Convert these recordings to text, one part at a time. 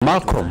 Malcom.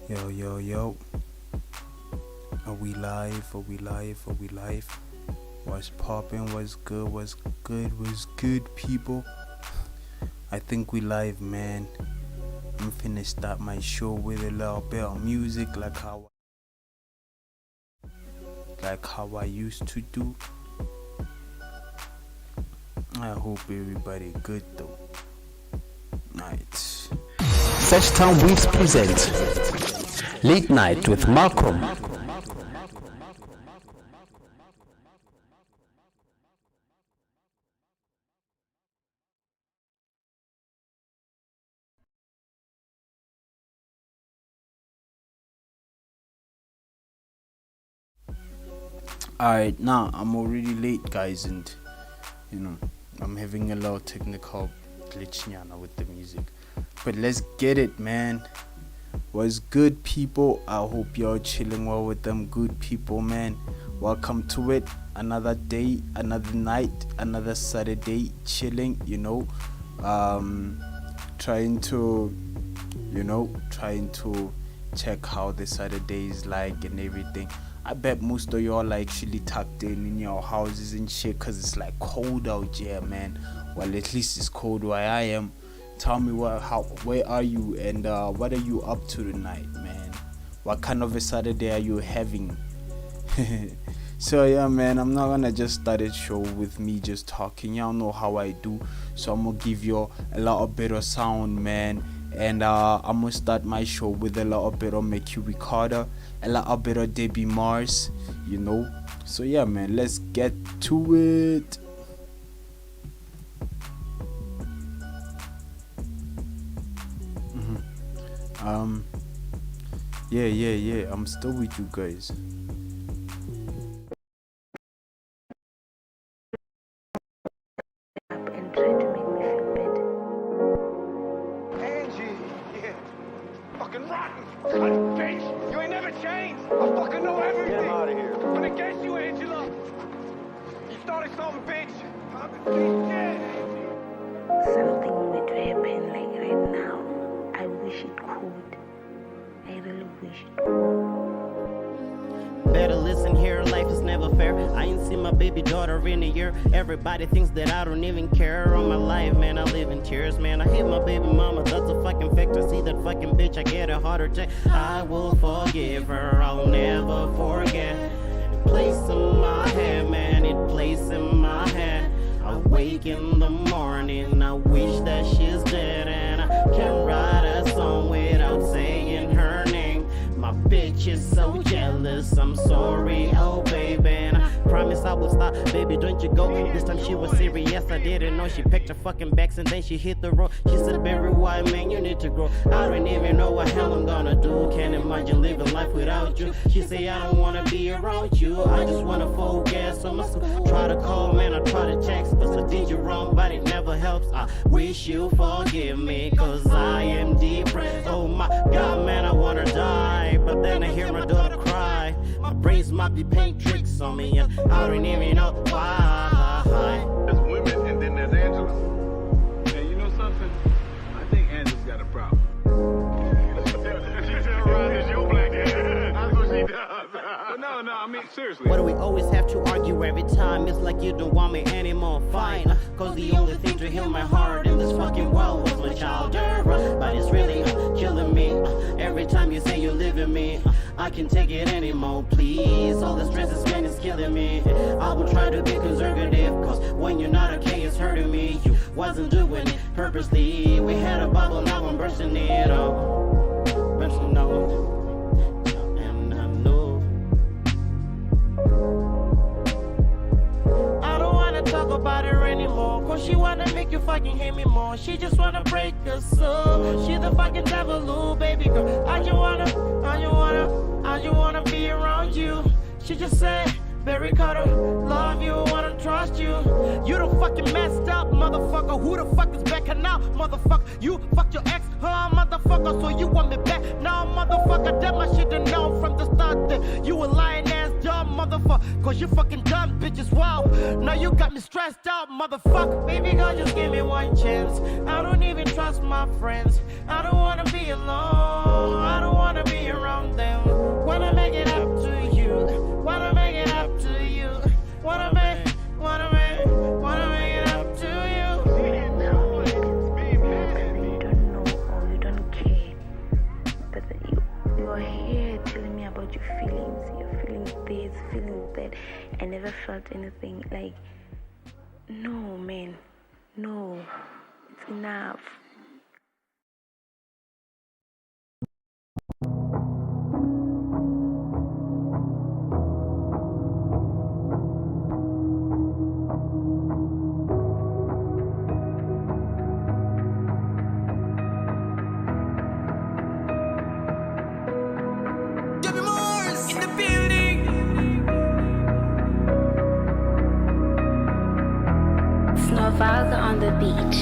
Yo, yo, yo. Are we live? Are we live? Are we live? What's poppin'? What's good? What's good? What's good, people? I think we live, man. I'm finna start my show with a little bit of music like how I used to do. I hope everybody good though. Night. Such Town Weaves presents Late Night with Malcom. Alright, now I'm already late, guys, and I'm having a lot of technical glitch now with the music. But let's get it, man. What's good, people? I hope you're chilling well with them good people, man. Welcome to it. Another day, another night, another Saturday, chilling, trying to check how the Saturday is like and everything. I bet most of y'all are actually tucked in your houses and shit, cause it's like cold out here, man. Well, at least it's cold where I am. Tell me where are you, and what are you up to tonight, man? What kind of a Saturday are you having? So yeah, man, I'm not gonna just start a show with me just talking. Y'all know how I do, so I'm gonna give you a lot of better sound, man. And I'm gonna start my show with a lot of better Mickey Ricardo, a lot of better Debbie Mars, So yeah, man, let's get to it. Yeah, I'm still with you guys. And try to make me feel better. Angie, yeah. Fucking rotten, cunt bitch. You ain't never changed. I fucking know everything. Get out of here. I'm against you, Angela. You started something, bitch. I'm dead, Angie. Something were to happen like right now. I wish it could. I really wish it could. Better listen here, life is never fair. I ain't seen my baby daughter in a year. Everybody thinks that I don't even care. On my life, man, I live in tears, man. I hate my baby mama, that's a fucking fact. I see that fucking bitch, I get a heart attack. I will forgive her, I'll never forget. It plays in my head, man, it plays in my head. I wake in the morning, I wish that she's dead. And I can't write a song without saying her name. My bitch is so jealous, I'm sorry, oh baby. And I promise I will stop, baby, don't you go. This time she was serious, I didn't know. She picked her fucking backs and then she hit the road. She said, Barry White, man, you need to grow. I don't even know what hell I'm gonna do. Can't imagine living life without you. She say, I don't wanna be around you, I just wanna focus on myself. Try to call, man, I try to text, cause I did you wrong, but it never helps. I wish you forgive me, cause I am depressed. Oh my god, man, I wanna die, but then I hear my daughter cry. My brains might be playing tricks on me, and I don't even know why. There's women and then there's Angela. And you know something? I think Angela's got a problem. She tell Ryan it's your black hair. That's what she does. But no, I mean seriously. Why do we always have to argue every time? It's like you don't want me anymore. Fine, cause the only thing to heal my heart in this fucking world was my child. But it's really killing me. Every time you say you live in me, I can't take it anymore, please. All the stress this man is killing me. I will try to be conservative, cause when you're not okay, it's hurting me. You wasn't doing it purposely. We had a bubble, now I'm bursting it up. Bursting out. And I know I don't wanna talk about about her anymore. Cause she wanna make you fucking hate me more. She just wanna break your soul. She the fucking devil, ooh, baby girl. I just wanna be around you. She just said, very cuddle, love you, wanna trust you. You done fucking messed up, motherfucker. Who the fuck is backing out, motherfucker? You fucked your ex, motherfucker. So you want me back now, motherfucker? Damn, I should've known from the start that you a lying ass dumb motherfucker. Cause you fucking dumb bitches, wow. Now you got me stressed out, motherfucker. Baby girl, just give me one chance. I don't even trust my friends. I don't wanna be alone. I don't wanna be around them. Wanna make it up to you. Wanna make it up to you. Wanna make it up to you. You don't know or you don't care. But you are here telling me about your feelings. You're feeling this, feeling that. I never felt anything like, no, man. No. It's enough. Snowvalga on the beach.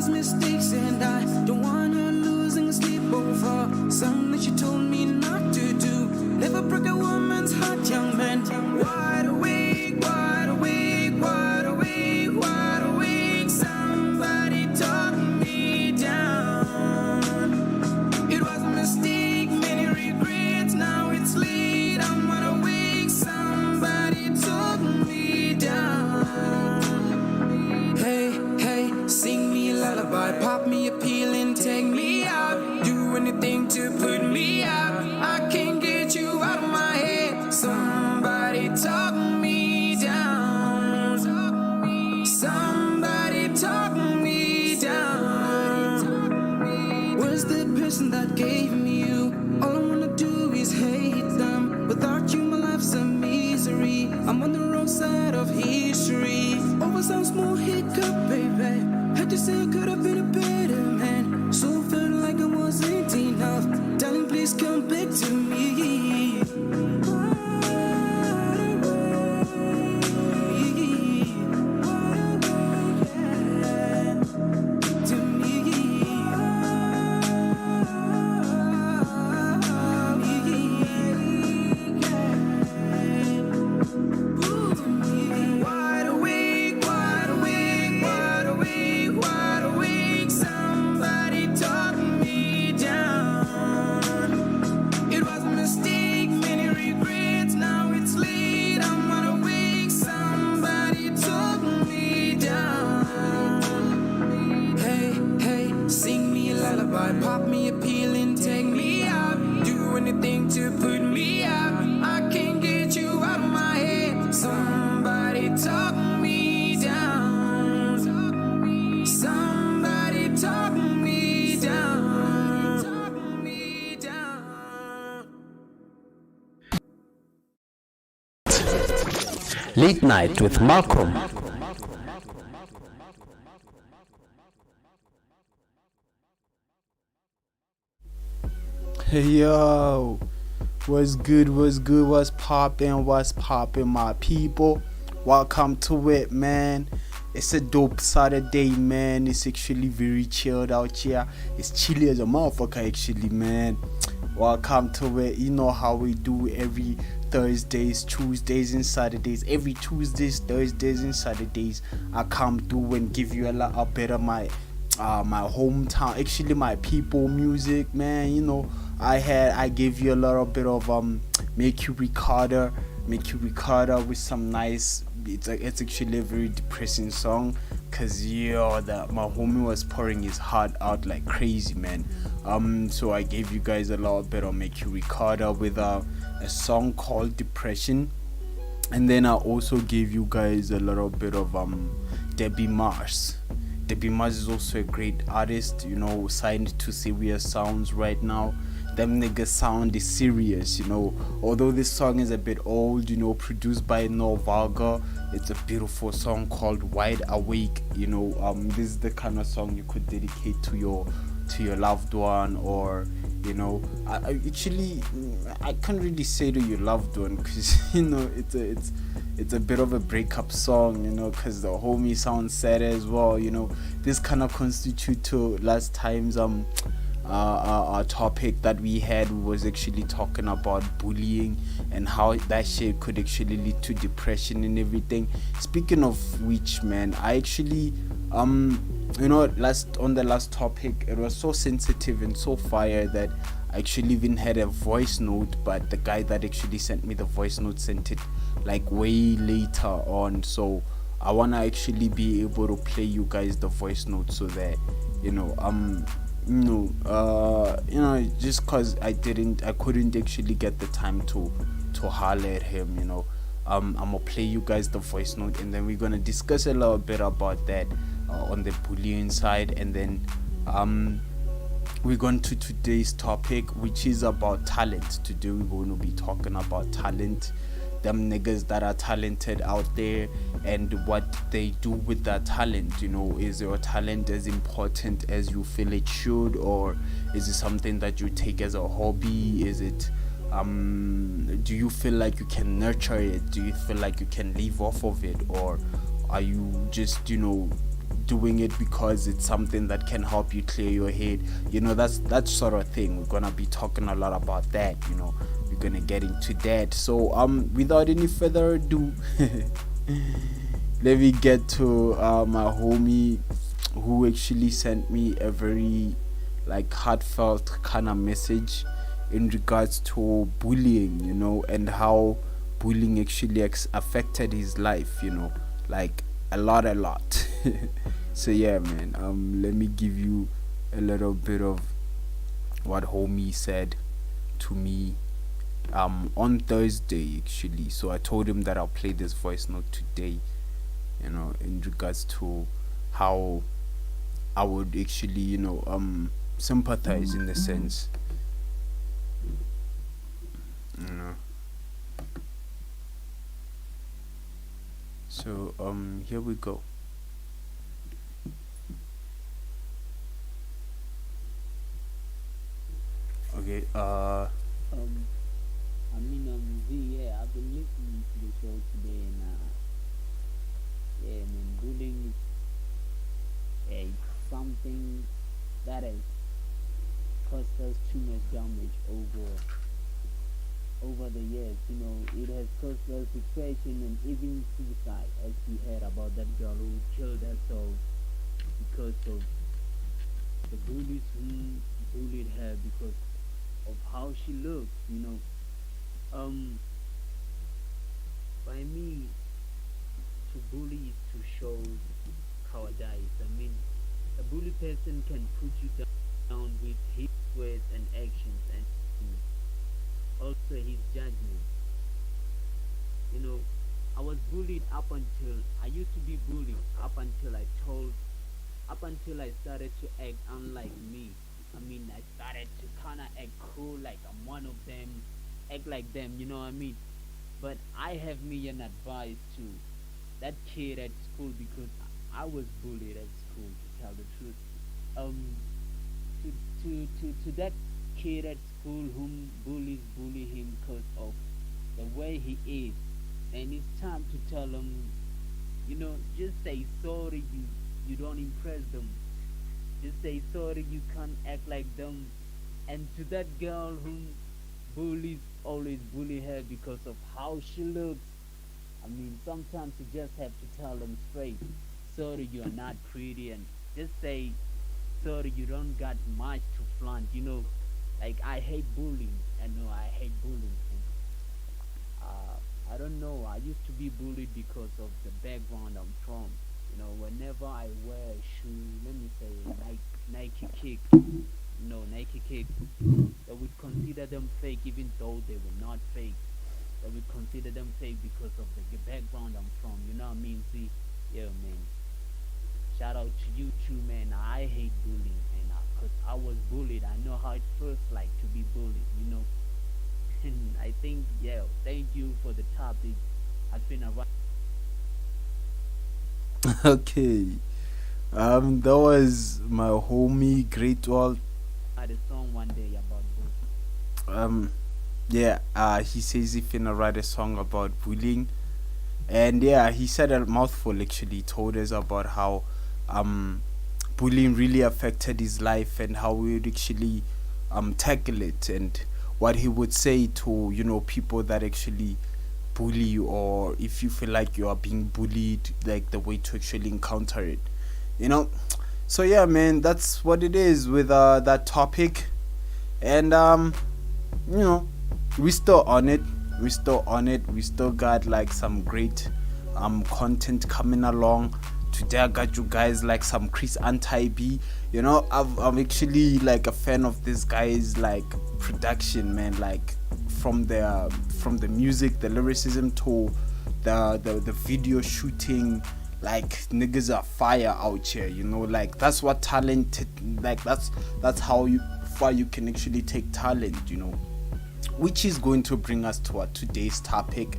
Mistakes, and I don't want her losing sleep over something that she told me not to do. Never broke a woman's heart, young man. Wide awake, wide awake, wide awake, wide awake. Somebody talk me down. It was a mistake, many regrets. Now it's late, I'm wide awake. Somebody talk me down. Hey, hey, sing me a lullaby, pop me a pill and take me out. Do anything to put me out. I can't get you out of my head. Somebody talk me down. Somebody talk me down. Where's the person that gave me you? All I wanna do is hate them. Without you, my life's a misery. I'm on the wrong side of history. Over some small hiccup, baby. Had to say I could have been a better man. So felt like I wasn't enough. Darling, please come back to me. To me. Wide awake, wide awake, wide awake, wide awake. Somebody talk me down. It was a mistake, many regrets. Now it's late, I'm wide awake. Somebody talk me down. Hey, hey, sing me a lullaby, pop me a pill and take me out. Do anything to put me out. I can't get you out of my head. Somebody talk me down. Somebody talk me down. Talk me down. Late Night with Malcom. Hey yo, what's good, what's poppin', my people? welcome to it, man. It's a dope Saturday, man. It's actually very chilled out here. It's chilly as a motherfucker, actually, man. Welcome to it. You know how we do every Thursdays, Tuesdays, and Saturdays. Every Tuesdays, Thursdays, and Saturdays, I come through and give you a bit of my hometown, actually my people music, man. You know, I gave you a little bit of make you Ricardo with some nice. It's actually a very depressing song, cause my homie was pouring his heart out like crazy, man. So I gave you guys a little bit of make you Ricardo with a song called Depression, and then I also gave you guys a little bit of Debbie Mars. Debbie Mars is also a great artist, you know, signed to Serious Sounds right now. Them niggas sound is serious, you know. Although this song is a bit old, you know, produced by No Vulgar, it's a beautiful song called Wide Awake, you know. This is the kind of song you could dedicate to your loved one, or you know, I can't really say to your loved one, because you know it's a bit of a breakup song, you know, because the homie sounds sad as well, you know. This kind of constitute to last time's our topic that we had was actually talking about bullying and how that shit could actually lead to depression and everything. Speaking of which, man, I actually you know, on the last topic, it was so sensitive and so fire that I actually even had a voice note, but the guy that actually sent me the voice note sent it like way later on, so I wanna actually be able to play you guys the voice note so that you know, just cause I couldn't actually get the time to holler at him, you know. I'm gonna play you guys the voice note, and then we're gonna discuss a little bit about that on the bullying side, and then we're going to today's topic, which is about talent. Today we're going to be talking about talent, them niggas that are talented out there, and what they do with that talent. You know, is your talent as important as you feel it should, or is it something that you take as a hobby? Is it do you feel like you can nurture it? Do you feel like you can live off of it, or are you just, you know, doing it because it's something that can help you clear your head? You know, that sort of thing. We're gonna be talking a lot about that, you know. We're gonna get into that. So without any further ado, let me get to my homie who actually sent me a very like heartfelt kind of message in regards to bullying, you know, and how bullying actually affected his life, you know, like a lot. So yeah, man, let me give you a little bit of what homie said to me on Thursday actually. So I told him that I'll play this voice note today, you know, in regards to how I would actually, you know, sympathize in the sense, you know. So here we go. Okay, yeah, I've been listening to the show today, and yeah, man, bullying is something that has caused us too much damage over the years. You know, it has caused us depression and even suicide, as we heard about that girl who killed herself because of the bullies who bullied her because of how she looked, you know. By me, to bully is to show cowardice. I mean, a bully person can put you down with his words and actions, and also his judgment. You know, I was bullied I used to be bullied up until I started to act unlike me. I mean, I started to kind of act cool, like I'm one of them, act like them, you know what I mean? But I have me an advice to that kid at school, because I was bullied at school, to tell the truth. To that kid at school whom bullies bully him because of the way he is and it's time to tell them, just say sorry. You don't impress them. Just say sorry. You can't act like them. And to that girl whom bullies always bully her because of how she looks, I mean, sometimes you just have to tell them straight, sorry, you are not pretty, and just say, sorry, you don't got much to flaunt. Like, I hate bullying. I know I hate bullying. I don't know. I used to be bullied because of the background I'm from. Whenever I wear a shoe, let me say Nike kick, Nike kick, they would consider them fake even though they were not fake. They would consider them fake because of the background I'm from. You know what I mean? See, yeah, man. Shout out to you too, man. I hate bullying, man, because I was bullied. I know how it feels like to be bullied. And I think, yeah, thank you for the topic. I've been around. Okay. That was my homie Great Wall. I had a song one day about bullying. Yeah, he says he finna write a song about bullying. And yeah, he said a mouthful actually. He told us about how bullying really affected his life and how we would actually tackle it, and what he would say to people that actually bully you, or if you feel like you are being bullied, like the way to actually encounter it. So yeah, man, that's what it is with that topic. And we still on it. We still got like some great content coming along. Today I got you guys like some Chris Anti-B. I'm actually like a fan of this guy's like production, man. Like from the music, the lyricism to the video shooting. Like, niggas are fire out here, like that's what talent, like that's how far you can actually take talent, which is going to bring us to our today's topic.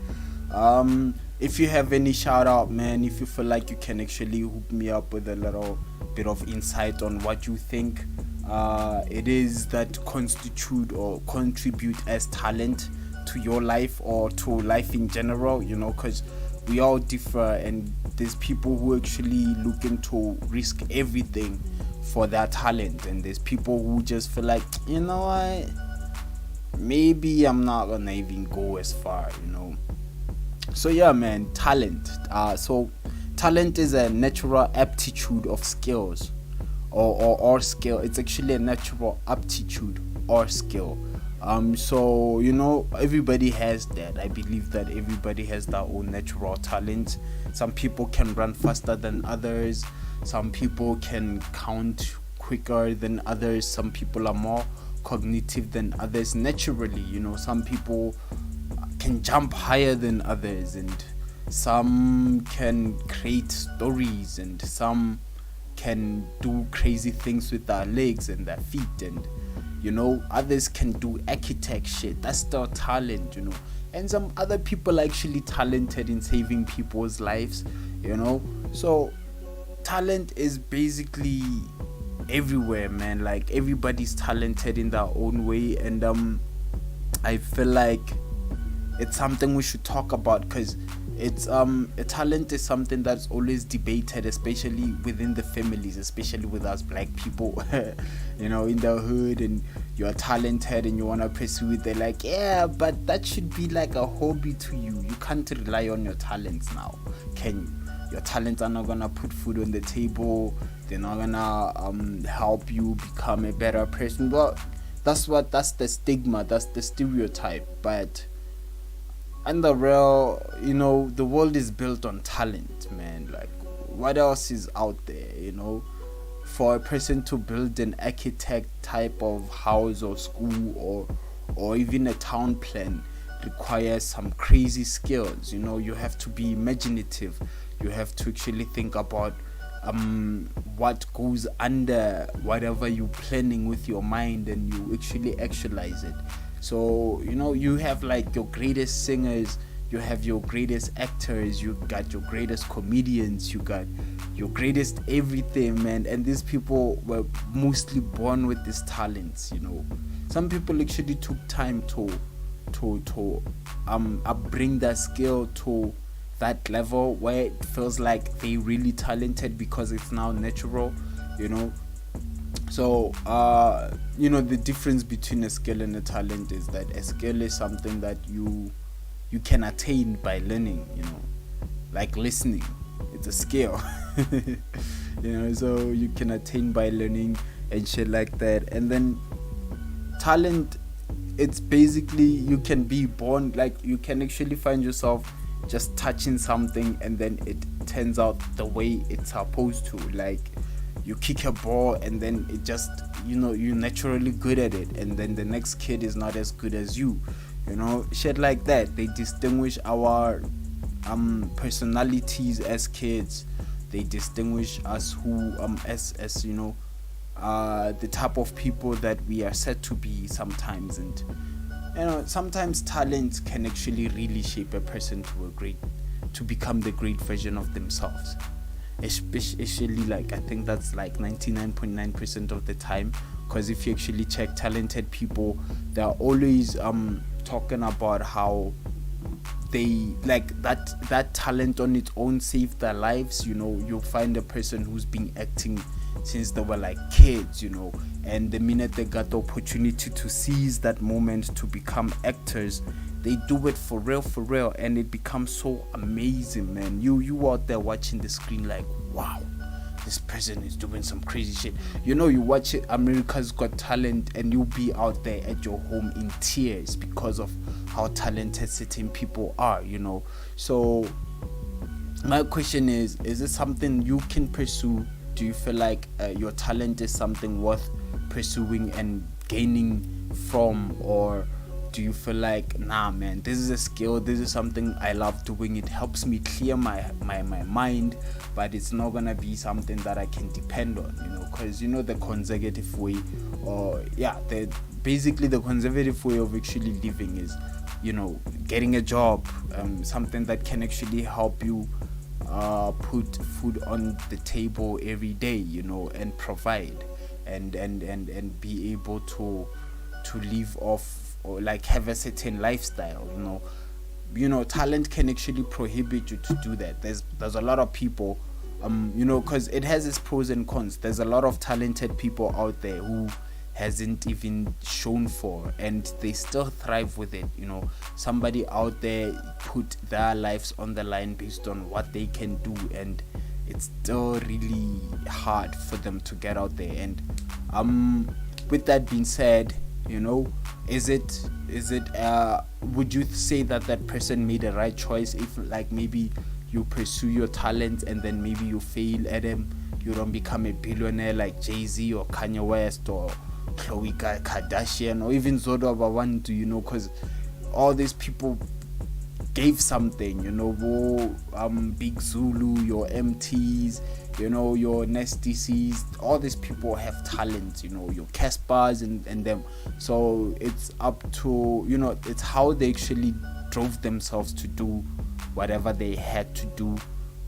If you have any shout out, man, if you feel like you can actually hook me up with a little bit of insight on what you think it is that constitute or contribute as talent to your life or to life in general, because we all differ, and there's people who actually looking to risk everything for their talent, and there's people who just feel like, what, maybe I'm not gonna even go as far, So yeah, man, talent. So talent is a natural aptitude of skills or skill. It's actually a natural aptitude or skill. So everybody has that. I believe that everybody has their own natural talent. Some people can run faster than others. Some people can count quicker than others. Some people are more cognitive than others naturally. Some people can jump higher than others, and some can create stories, and some can do crazy things with their legs and their feet, and others can do architect shit. That's their talent, and some other people are actually talented in saving people's lives, so talent is basically everywhere, man. Like, everybody's talented in their own way, and I feel like it's something we should talk about, because it's a talent is something that's always debated, especially within the families, especially with us black people. In the hood, and you're talented and you want to pursue it, they're like, yeah, but that should be like a hobby to you. You can't rely on your talents now, can you? Your talents are not gonna put food on the table. They're not gonna help you become a better person. Well, that's the stigma, that's the stereotype. But in the real, the world is built on talent, man. Like, what else is out there, for a person to build an architect type of house or school or even a town plan requires some crazy skills. You have to be imaginative. You have to actually think about what goes under whatever you're planning with your mind, and you actually actualize it. So you have like your greatest singers, you have your greatest actors, you got your greatest comedians, you got your greatest everything, man. And these people were mostly born with these talents. Some people actually took time to bring their skill to that level where it feels like they really talented because it's now natural, you know. So the difference between a skill and a talent is that a skill is something that you can attain by learning, like listening. It's a skill. So you can attain by learning and shit like that. And then talent, it's basically you can be born, like you can actually find yourself just touching something and then it turns out the way it's supposed to. Like you kick a ball and then it just, you're naturally good at it, and then the next kid is not as good as you, shit like that. They distinguish our personalities as kids. They distinguish us who as the type of people that we are said to be sometimes. And sometimes talent can actually really shape a person to become the great version of themselves, especially like I think that's like 99.9% of the time. Because if you actually check talented people, they're always talking about how they like that talent on its own saved their lives. You'll find a person who's been acting since they were like kids, and the minute they got the opportunity to seize that moment to become actors, they do it for real, and it becomes so amazing, man. You out there watching the screen like, wow, this person is doing some crazy shit. You watch it, America's Got Talent, and you'll be out there at your home in tears because of how talented certain people are, So my question is it something you can pursue? Do you feel like your talent is something worth pursuing and gaining from, or do you feel like, nah man, this is a skill, this is something I love doing, it helps me clear my mind, but it's not gonna be something that I can depend on, because the conservative way, or basically the conservative way of actually living is, getting a job, something that can actually help you put food on the table every day, and provide and be able to live off, or like have a certain lifestyle. Talent can actually prohibit you to do that. There's a lot of people, because it has its pros and cons. There's a lot of talented people out there who hasn't even shown for, and they still thrive with it. Somebody out there put their lives on the line based on what they can do, and it's still really hard for them to get out there. And with that being said, is it would you say that person made a right choice if, like, maybe you pursue your talent and then maybe you fail at them, you don't become a billionaire like Jay-Z or Kanye West or Khloe Kardashian or even Zodo Bawandu, because all these people gave something, Big Zulu, your MTs, your Nasty C's, all these people have talent, your Caspers and them. So it's up to, it's how they actually drove themselves to do whatever they had to do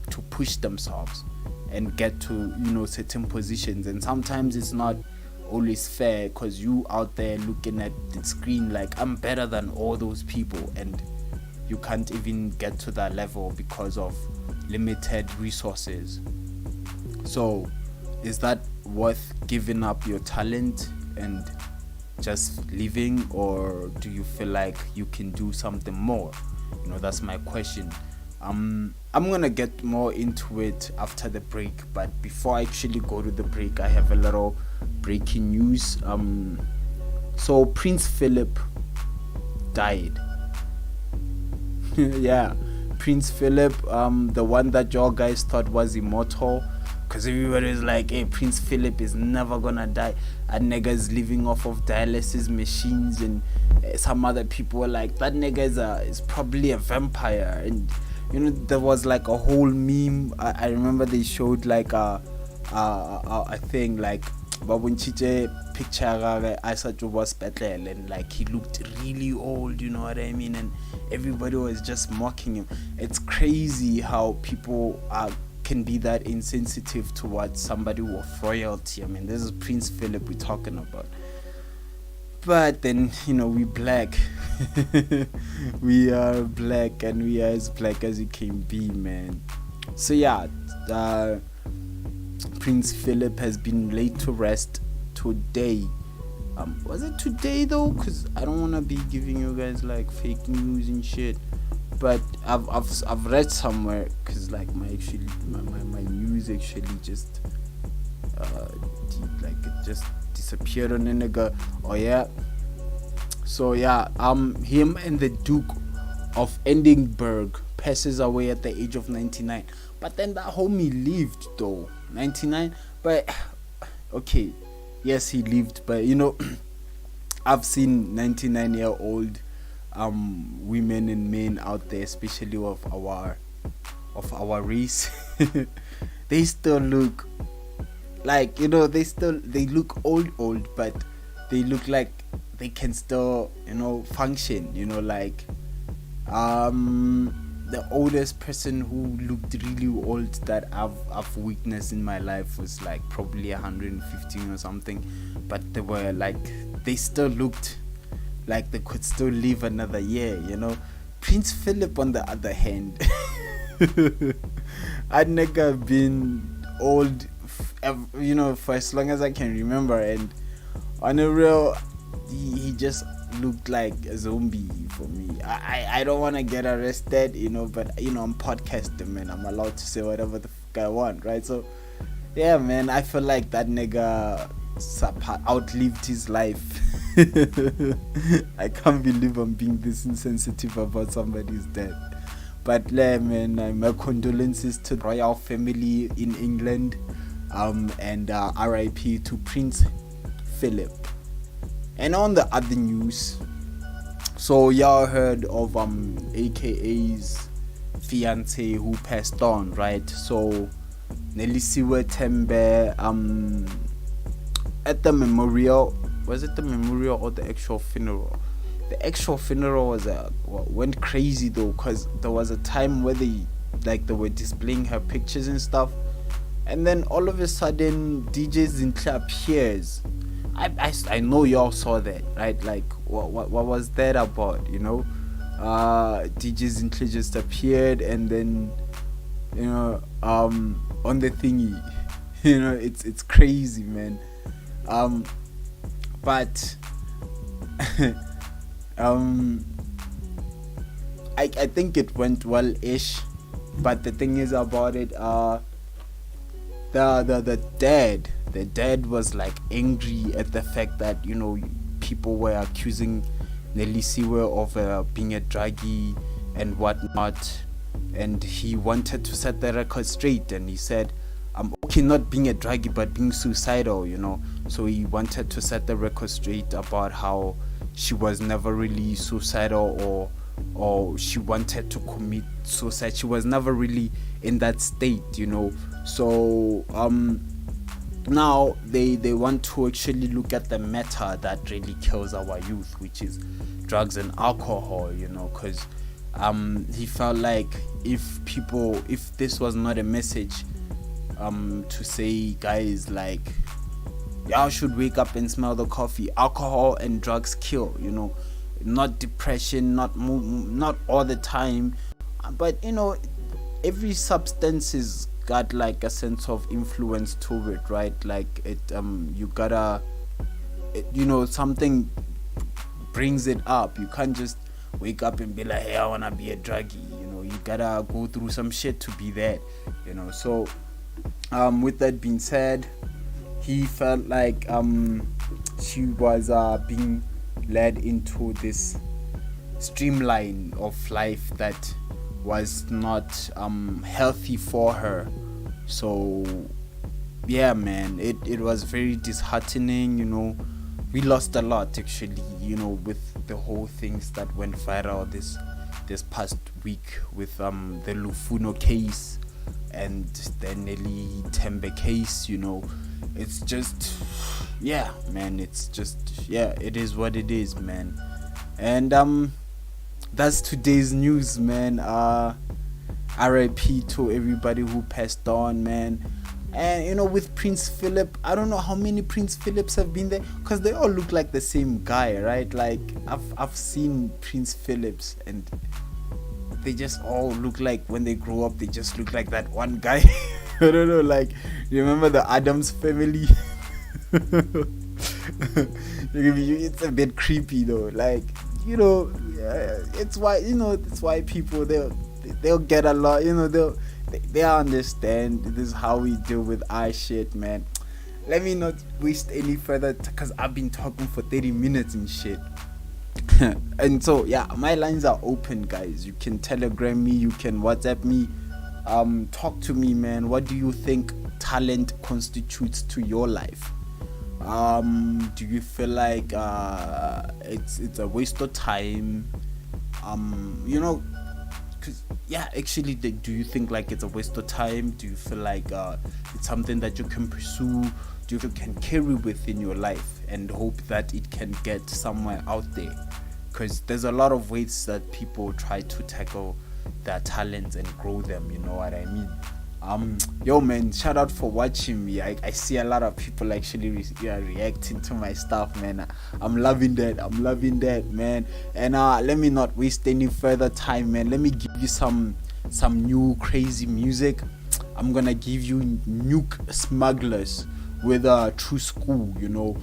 to push themselves and get to, certain positions. And sometimes it's not always fair, because you out there looking at the screen like, I'm better than all those people, and you can't even get to that level because of limited resources. So is that worth giving up your talent and just leaving, or do you feel like you can do something more? That's my question. I'm gonna get more into it after the break, but before I actually go to the break, I have a little breaking news. So Prince Philip died. Yeah, Prince Philip, the one that y'all guys thought was immortal, because everybody was like, hey, Prince Philip is never gonna die, and niggas living off of dialysis machines, and some other people were like, that nigga is probably a vampire. And there was like a whole meme. I remember they showed like a thing like Babunchiche picture I such was betel, and like he looked really old, you know what I mean, and everybody was just mocking him. It's crazy how people can be that insensitive towards somebody with royalty. I mean, this is Prince Philip we're talking about. But then, we black. We are black, and we are as black as you can be, man. So yeah, Prince Philip has been laid to rest today. Was it today though? Cause I don't wanna be giving you guys like fake news and shit. But I've read somewhere, cause like my news actually just it just disappeared on the nigga. Oh yeah. So yeah, him and the Duke of Edinburgh passes away at the age of 99. But then that homie lived though, 99. But okay, yes, he lived. But I've seen 99-year-old women and men out there, especially of our race. They still look like, they look old, but they look like they can still function. Like the oldest person who looked really old that I've witnessed in my life was like probably 115 or something, but they still looked like they could still live another year. Prince Philip, on the other hand, I'd never been old for as long as I can remember, and on a real, he just looked like a zombie for me. I don't want to get arrested, but I'm podcasting, man. I'm allowed to say whatever the fuck I want, right? So yeah, man, I feel like that nigga outlived his life. I can't believe I'm being this insensitive about somebody's death. But man, my condolences to the royal family in England, and RIP to Prince Philip. And on the other news, so y'all heard of AKA's fiance who passed on, right? So Nelisiwe Tembe, at the memorial, was it the memorial or the actual funeral? The actual funeral went crazy though, because there was a time where they were displaying her pictures and stuff, and then all of a sudden DJ Zinhle appears. I know y'all saw that, right? Like what was that about? DJ Zinhle just appeared, and then on the thingy, it's crazy, man. But I think it went well-ish, but the thing is about it, the dad was like angry at the fact that people were accusing Nelisiwe of being a druggie and whatnot, and he wanted to set the record straight, and he said, I'm okay not being a druggie but being suicidal, so he wanted to set the record straight about how she was never really suicidal, or she wanted to commit suicide. She was never really in that state, so now they want to actually look at the matter that really kills our youth, which is drugs and alcohol, because he felt like if this was not a message to say, guys, like, y'all should wake up and smell the coffee. Alcohol and drugs kill, not depression, not all the time, but every substance is got like a sense of influence to it, right? Like it you gotta something brings it up. You can't just wake up and be like, hey, I wanna be a druggie. You gotta go through some shit to be that, so with that being said, he felt like she was being led into this streamline of life that was not healthy for her. So yeah, man, it was very disheartening. We lost a lot actually, with the whole things that went viral this past week with the Lufuno case and the Nelly Tembe case. It's just, yeah, man, it is what it is, man. And that's today's news, man. RIP to everybody who passed on, man. And you know, with Prince Philip, I don't know how many Prince Philips have been there, because they all look like the same guy, right? Like I've seen Prince Philips, and they just all look like, when they grow up, they just look like that one guy. I don't know, like, you remember the Addams Family? It's a bit creepy though, like, you know, it's why, you know, it's why people, they'll get a lot, you know, they understand this is how we deal with our shit, man. Let me not waste any further, because I've been talking for 30 minutes and shit. And so yeah, my lines are open, guys. You can Telegram me, you can WhatsApp me, talk to me, man. What do you think talent constitutes to your life? Do you feel like it's a waste of time? You know, cause yeah, actually, do you think like it's a waste of time? Do you feel like it's something that you can pursue? Do you can carry within your life and hope that it can get somewhere out there? Because there's a lot of ways that people try to tackle their talents and grow them, you know what I mean? Yo man, shout out for watching me. I see a lot of people actually reacting to my stuff, man. I'm loving that, man. And let me not waste any further time, man. Let me give you some new crazy music. I'm gonna give you Nuke Smugglers with True School, you know.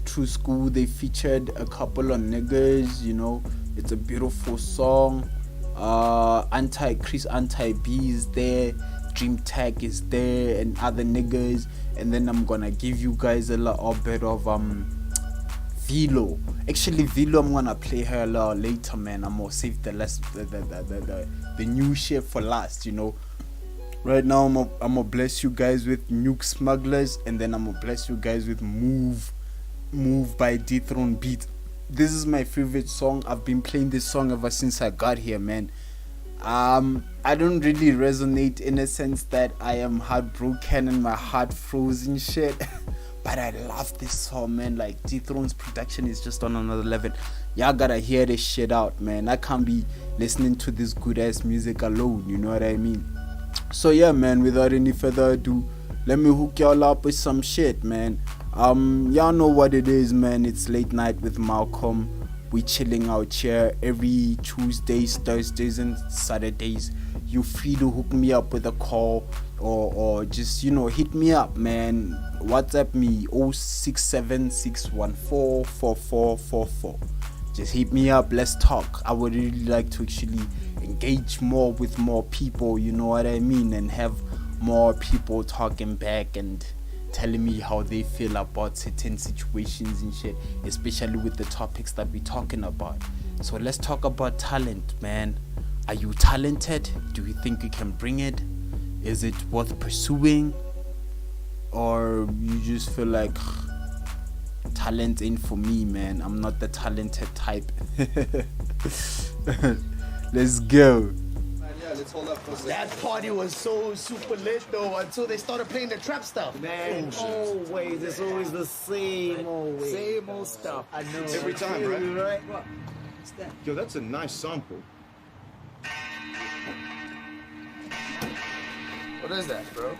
True School, they featured a couple of niggas, you know. It's a beautiful song. Chris Anti-B is there, Dream Tech is there, and other niggas. And then I'm gonna give you guys a little bit of Velo. Actually, Velo, I'm gonna play her a little later, man. I'm gonna save the new shit for last, you know. Right now, I'm gonna bless you guys with Nuke Smugglers, and then I'm gonna bless you guys with Move by Dethrone Beat. This is my favorite song. I've been playing this song ever since I got here, man. I don't really resonate in a sense that I am heartbroken and my heart froze and shit. But I love this song, man. Like, Dethrone's production is just on another level. Y'all gotta hear this shit out, man. I can't be listening to this good ass music alone, you know what I mean? So yeah, man, without any further ado, let me hook y'all up with some shit, man. Y'all know what it is, man. It's Late Night with Malcom. We chilling out here every Tuesdays, Thursdays, and Saturdays. You free to hook me up with a call or just, you know, hit me up, man. WhatsApp me 0676144444. Just hit me up, let's talk. I would really like to actually engage more with more people, you know what I mean, and have more people talking back and telling me how they feel about certain situations and shit, especially with the topics that we're talking about. So let's talk about talent, man. Are you talented? Do you think you can bring it? Is it worth pursuing? Or you just feel like talent ain't for me, man. I'm not the talented type. Let's go. Let's hold up for a second. That party was so super lit though until they started playing the trap stuff. Man, always, it's always the same old way. Same old stuff. I know. Every time, right? What's that? Yo, that's a nice sample. What is that, bro?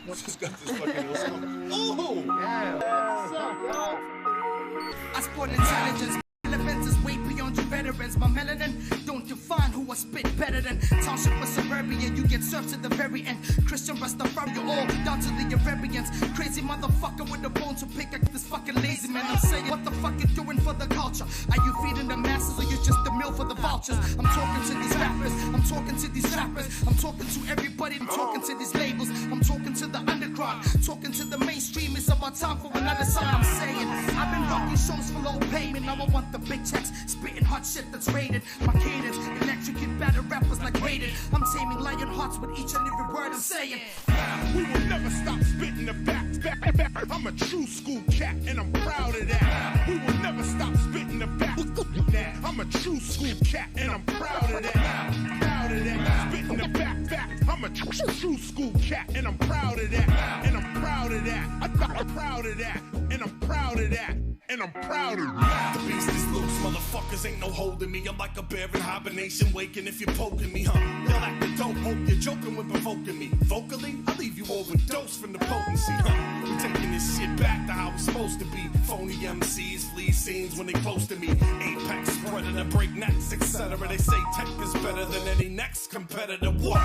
Just got this fucking little song. Oh! Yeah. I sport intelligence. Elements is way beyond your veterans. My melanin don't define who I spit better than. Township or suburban, you get served to the very end. Christian Rastafari, you're all down to the Arabians. Crazy motherfucker with the bones to pick up this fucking lazy man. I'm saying, what the fuck you doing for the culture? Are you feeding the masses or you just the meal for the vultures? I'm talking to these rappers, I'm talking to these rappers, I'm talking to everybody, I'm talking to these labels, I'm talking to the underground, talking to the mainstream. It's about time for another song. I'm saying, I've been rocking shows for low payment. Now I want the big checks, spitting hot shit that's rated. My cadence, electric and battle rappers like rated. I'm taming lion hearts with each and every word I'm saying. We will never stop spitting the back. I'm a true school cat and I'm proud of that. We will never stop spitting the back. I'm a true school cat and I'm proud of that. Proud of that. Spitting the back. I'm a true school cat and I'm proud of that. And I'm proud of that. I'm proud of that. And I'm proud of that. And I'm proud of that. The beast is loose. These motherfuckers ain't no holding me. I'm like a bear in hibernation, waking if you're poking me, huh? Y'all acting dope, hope you're joking with provoking me. Vocally, I leave you overdosed from the potency, huh? We taking this shit back to how it's supposed to be. Phony MCs flee scenes when they close to me. Apex predator, breaknecks, etc. They say tech is better than any next competitor. What?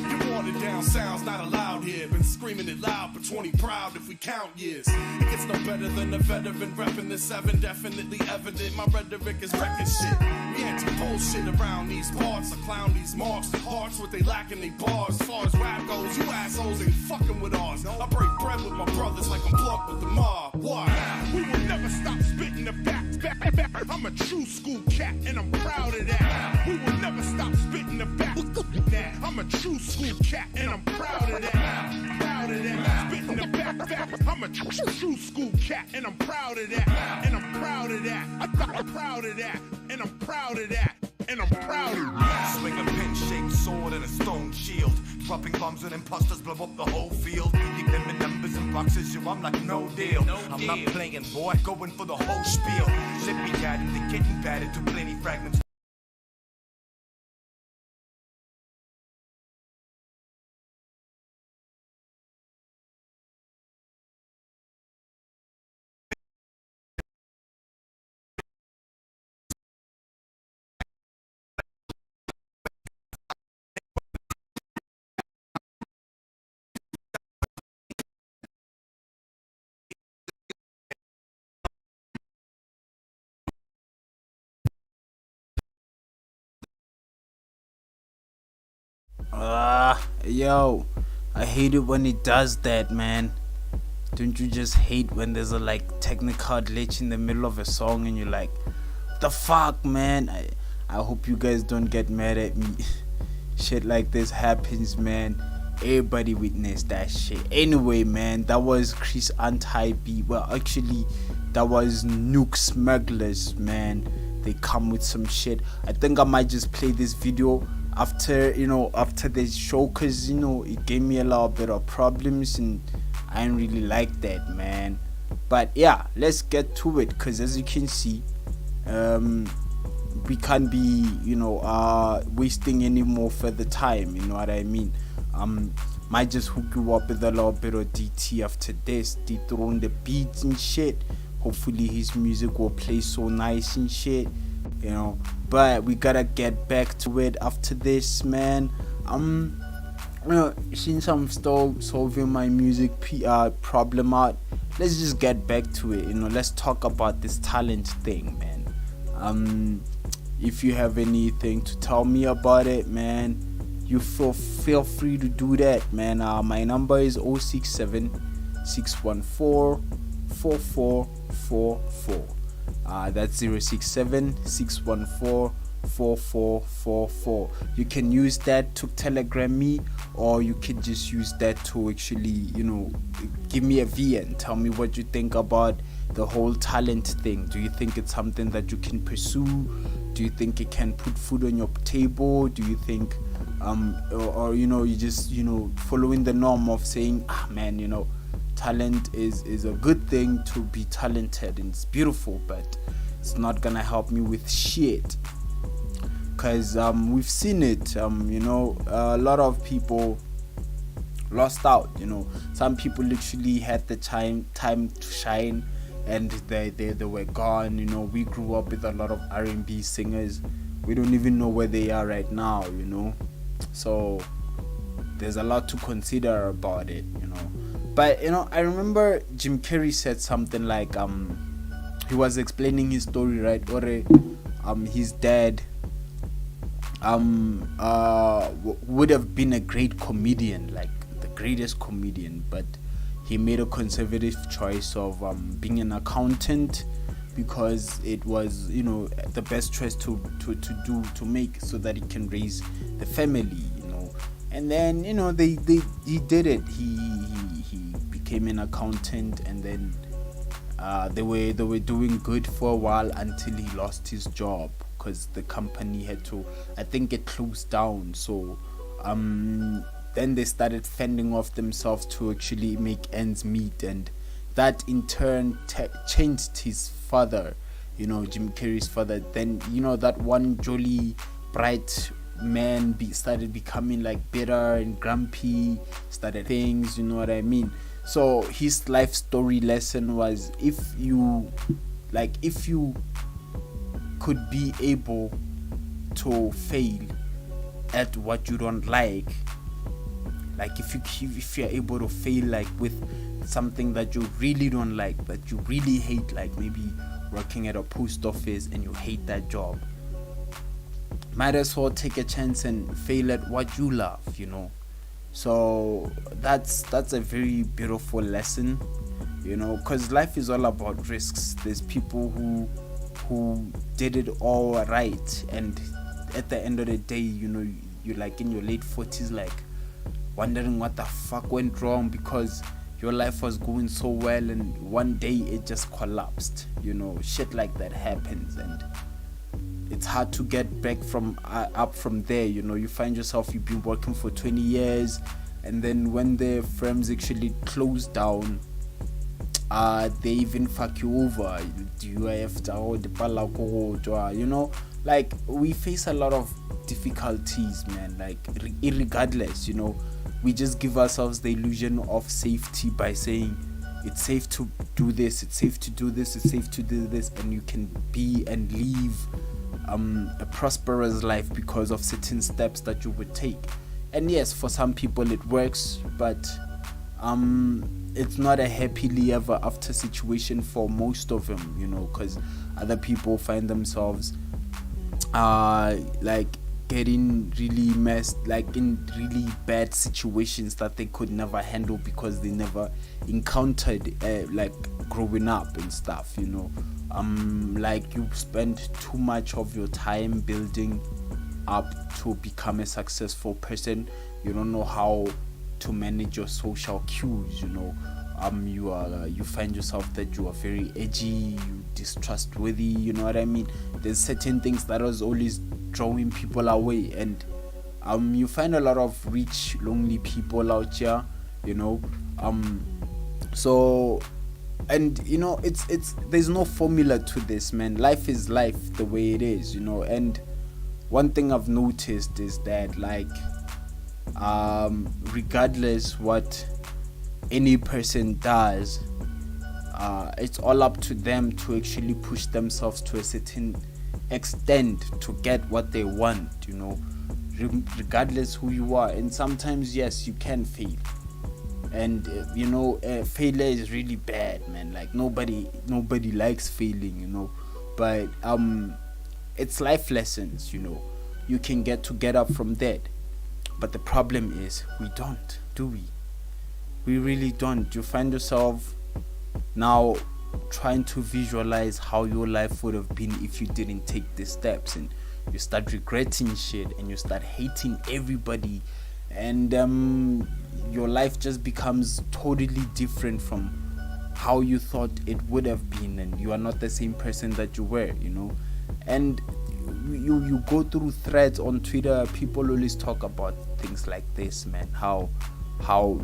Your watered down sounds not allowed here. Been screaming it loud for 20 proud if we count years. It gets no better than a veteran repping the 7. Definitely evident my rhetoric is wrecking shit. We anti-bullshit around these parts. I clown these marks. Hearts what they lack in they bars. As far as rap goes, you assholes ain't fucking with ours. I break bread with my brothers like I'm plugged with the mob. Why? We will never stop spitting the back. I'm a true school cat and I'm proud of that. We will never stop spitting the back. I'm a true school cat and I'm proud of that. Proud of that. Spitting the back. I'm a true school cat and I'm proud of that. And I'm proud of that. I'm proud of that. And I'm proud of that. And I'm proud of that. Swing a pin-shaped sword and a stone shield. Dropping bombs and imposters blow up the whole field. Leave them in numbers and boxes, yo, I'm like no deal. I'm not playing, boy, going for the whole spiel. Let me guide into getting battered to plenty fragments. Yo, I hate it when it does that, man. Don't you just hate when there's a like technical glitch in the middle of a song and you're like, the fuck, man? I hope you guys don't get mad at me. Shit like this happens, man. Everybody witnessed that shit. Anyway, man, that was Chris Anti-B. Well, actually, that was Nuke Smugglers, man. They come with some shit. I think I might just play this video after this show, cause it gave me a little bit of problems and I didn't really like that, man. But yeah, let's get to it, cause as you can see, we can't be wasting any more further time, you know what I mean. Might just hook you up with a little bit of DT after this, dethrone the beats and shit. Hopefully his music will play so nice and shit, but we gotta get back to it after this, man. Since I'm still solving my music problem out, let's just get back to it. Let's talk about this talent thing, man. If you have anything to tell me about it, man, you feel free to do that, man. My number is 067 614 4444. That's 067 614 4444. You can use that to telegram me, or you could just use that to actually give me a V and tell me what you think about the whole talent thing. Do you think it's something that you can pursue? Do you think it can put food on your table? Do you think or you just following the norm of saying, man, talent is a good thing to be talented and it's beautiful, but it's not gonna help me with shit? Because we've seen it. A lot of people lost out. Some people literally had the time to shine and they were gone. We grew up with a lot of R&B singers. We don't even know where they are right now, so there's a lot to consider about it, But I remember Jim Carrey said something like he was explaining his story, right? Or his dad would have been a great comedian, like the greatest comedian, but he made a conservative choice of being an accountant because it was the best choice to make so that he can raise the family, and then he did it. He became an accountant, and then they were doing good for a while until he lost his job because the company had to, I think, it closed down. So then they started fending off themselves to actually make ends meet, and that in turn changed his father, you know, Jim Carrey's father, then you know that one jolly bright man started becoming like bitter and grumpy, started things, you know what I mean. So his life story lesson was, if you could be able to fail at what you don't like if you're able to fail like with something that you really don't like, that you really hate, like maybe working at a post office and you hate that job, might as well take a chance and fail at what you love, you know. So that's a very beautiful lesson, you know, because life is all about risks. There's people who did it all right, and at the end of the day, you know, you're like in your late 40s, like wondering what the fuck went wrong, because your life was going so well and one day it just collapsed, you know. Shit like that happens, and it's hard to get back up from there, you know. You find yourself, you've been working for 20 years, and then when the firms actually close down, they even fuck you over. You know, like we face a lot of difficulties, man, like irregardless, you know. We just give ourselves the illusion of safety by saying it's safe to do this, it's safe to do this, it's safe to do this, and you can be and live a prosperous life because of certain steps that you would take. And yes, for some people it works, but it's not a happily ever after situation for most of them, you know, because other people find themselves like getting really messed, like in really bad situations that they could never handle because they never encountered like growing up and stuff, you know. Like you spend too much of your time building up to become a successful person. You don't know how to manage your social cues, you know. You find yourself that you are very edgy, you distrustworthy, you know what I mean. There's certain things that was always drawing people away, and you find a lot of rich, lonely people out here, you know. So, and you know, it's there's no formula to this, man. Life is life the way it is, you know. And one thing I've noticed is that, like, regardless what any person does, it's all up to them to actually push themselves to a certain extent to get what they want, you know, regardless who you are. And sometimes, yes, you can fail, and you know, failure is really bad, man. Like nobody likes failing, you know. But it's life lessons, you know. You can get up from that. But the problem is, we don't, do we? We really don't. You find yourself now trying to visualize how your life would have been if you didn't take these steps, and you start regretting shit, and you start hating everybody, and your life just becomes totally different from how you thought it would have been, and you are not the same person that you were, you know. And you go through threads on Twitter, people always talk about things like this, man. How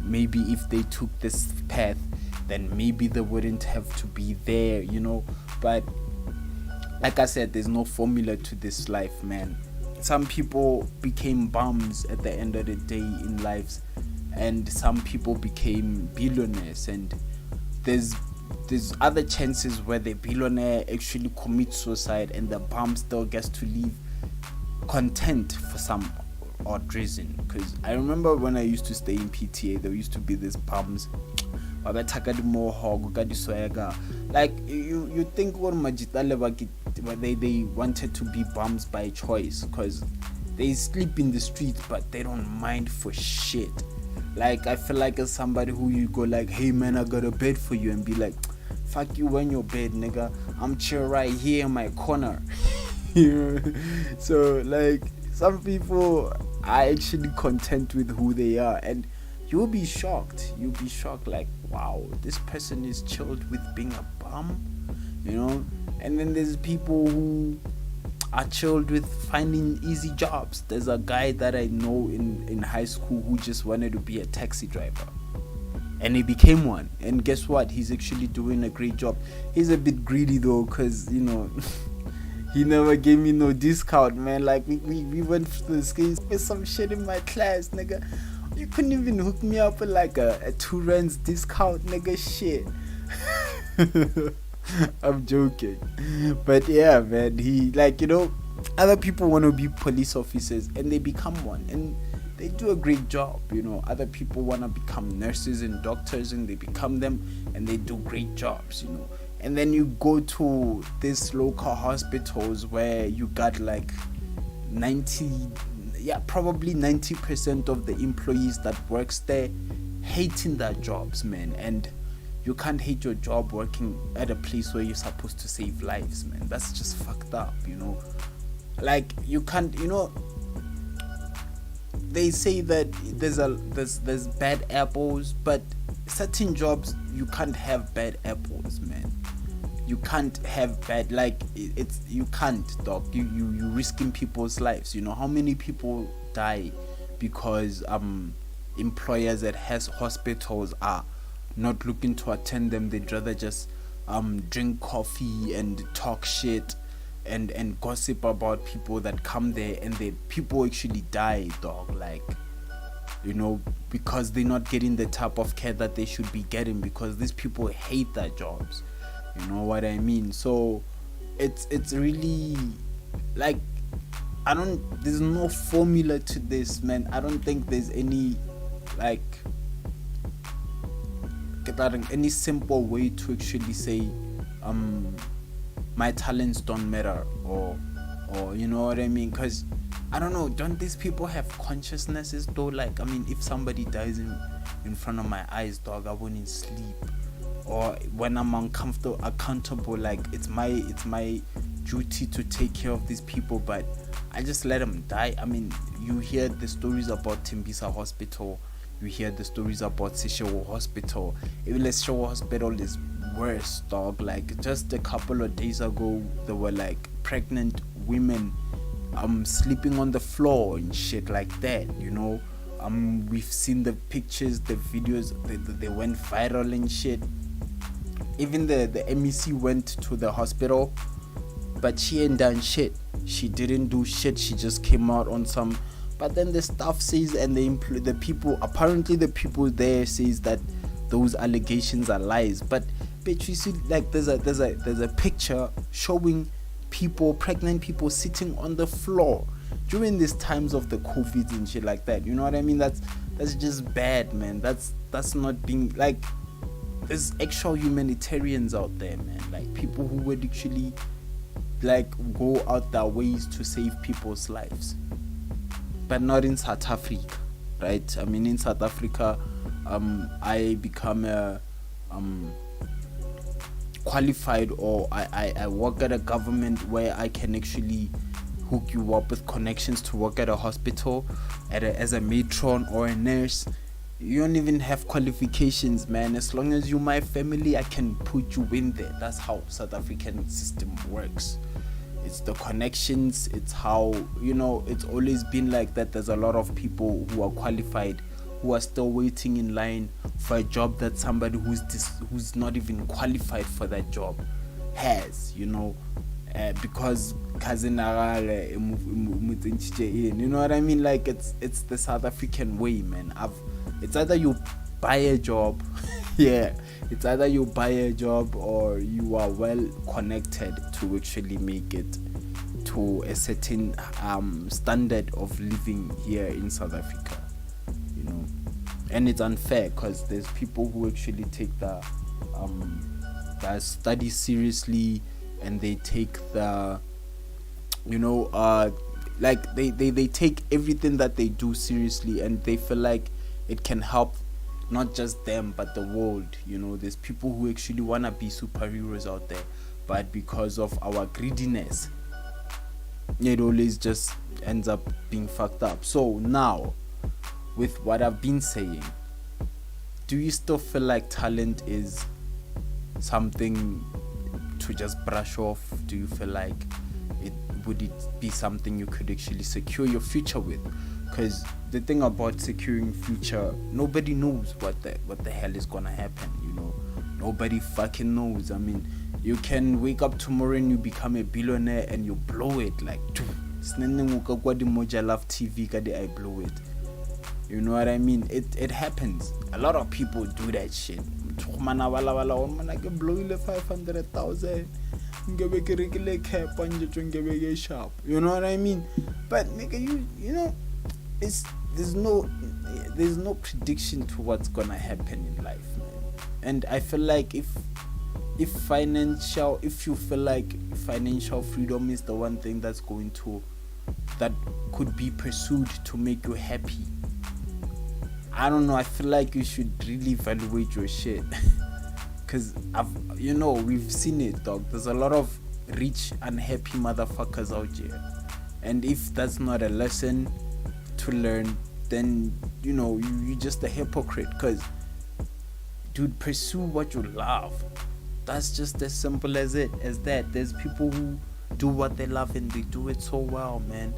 maybe if they took this path, then maybe they wouldn't have to be there, you know. But like I said, there's no formula to this life, man. Some people became bums at the end of the day in lives, and some people became billionaires, and there's other chances where the billionaire actually commits suicide and the bum still gets to live content for some odd reason. Because I remember when I used to stay in PTA, there used to be these bums like you think they wanted to be bums by choice, because they sleep in the streets but they don't mind for shit. Like I feel like as somebody who you go like, hey man, I got a bed for you, and be like, fuck you in your bed, nigga, I'm chill right here in my corner. So like some people are actually content with who they are, and you'll be shocked, like, wow, this person is chilled with being a bum, you know. And then there's people who are chilled with finding easy jobs. There's a guy that I know in high school who just wanted to be a taxi driver, and he became one. And guess what? He's actually doing a great job. He's a bit greedy though, cause he never gave me no discount, man. Like we went through the schemes with some shit in my class, nigga. You couldn't even hook me up with like a 2 rands discount, nigga. Shit. I'm joking, but yeah, man. He other people want to be police officers and they become one, and they do a great job. Other people want to become nurses and doctors and they become them and they do great jobs. And then you go to these local hospitals where you got like probably 90% of the employees that works there hating their jobs, man. And you can't hate your job working at a place where you're supposed to save lives, man. That's just fucked up, Like, you can't, they say that there's bad apples, but certain jobs you can't have bad apples, man. You can't have bad, like, you can't, dog. You risking people's lives. How many people die because employers at hospitals are not looking to attend them. They'd rather just drink coffee and talk shit and gossip about people that come there, and people actually die, dog. Like, because they're not getting the type of care that they should be getting, because these people hate their jobs. You know what I mean? So it's really like, there's no formula to this, man. I don't think there's any like any simple way to actually say my talents don't matter, or you know what I mean? Because I don't know, don't these people have consciousnesses though? Like, if somebody dies in front of my eyes, dog, I wouldn't sleep. Or when I'm accountable, like, it's my duty to take care of these people, but I just let them die. You hear the stories about Tembisa Hospital, you hear the stories about Sishewo Hospital. Even Sishewo Hospital is worse, dog. Like, just a couple of days ago, there were like pregnant women sleeping on the floor and shit like that. We've seen the pictures, the videos, they went viral and shit. Even the MEC went to the hospital, but she ain't done shit. She didn't do shit. She just came out on some. But then the staff says, and the people there says that those allegations are lies. But you see, like, there's a picture showing pregnant people sitting on the floor during these times of the COVID and shit like that. You know what I mean? That's just bad, man. That's not being like. There's actual humanitarians out there, man. Like, people who would actually like go out their ways to save people's lives, but not in South Africa, right? In South Africa, I become a qualified, or I work at a government where I can actually hook you up with connections to work at a hospital as a matron or a nurse. You don't even have qualifications, man. As long as you're my family, I can put you in there. That's how South African system works. It's the connections. It's how, it's always been like that. There's a lot of people who are qualified who are still waiting in line for a job that somebody who's not even qualified for that job has, because cousin you know what I mean? Like, it's the South African way, man. It's either you buy a job it's either you buy a job, or you are well connected to actually make it to a certain standard of living here in South Africa, and it's unfair because there's people who actually take the studies seriously, and they take the like they take everything that they do seriously, and they feel like it can help not just them but the world. There's people who actually want to be superheroes out there, but because of our greediness, it always just ends up being fucked up. So now, with what I've been saying, do you still feel like talent is something to just brush off? Do you feel like would it be something you could actually secure your future with? Because the thing about securing future, nobody knows what the hell is gonna happen, you know. Nobody fucking knows. I mean, you can wake up tomorrow and you become a billionaire and you blow it like love TV I blow it. You know what I mean? It happens. A lot of people do that shit. I can blow 500,000. You know what I mean? But nigga, you know, there's no prediction to what's gonna happen in life, man. And I feel like if you feel like financial freedom is the one thing that could be pursued to make you happy, I don't know, I feel like you should really evaluate your shit. Cause we've seen it, dog. There's a lot of rich, unhappy motherfuckers out here. And if that's not a lesson to learn, then you're just a hypocrite. Cause dude, pursue what you love. That's just as simple as that. There's people who do what they love and they do it so well, man.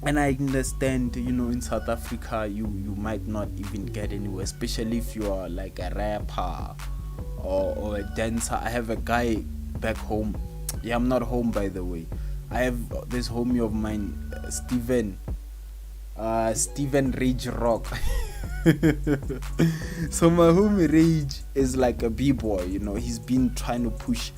And I understand, in South Africa, you might not even get anywhere, especially if you are like a rapper or a dancer. I have a guy back home. Yeah, I'm not home, by the way. I have this homie of mine, Steven Rage Rock. So my homie Rage is like a b-boy, he's been trying to push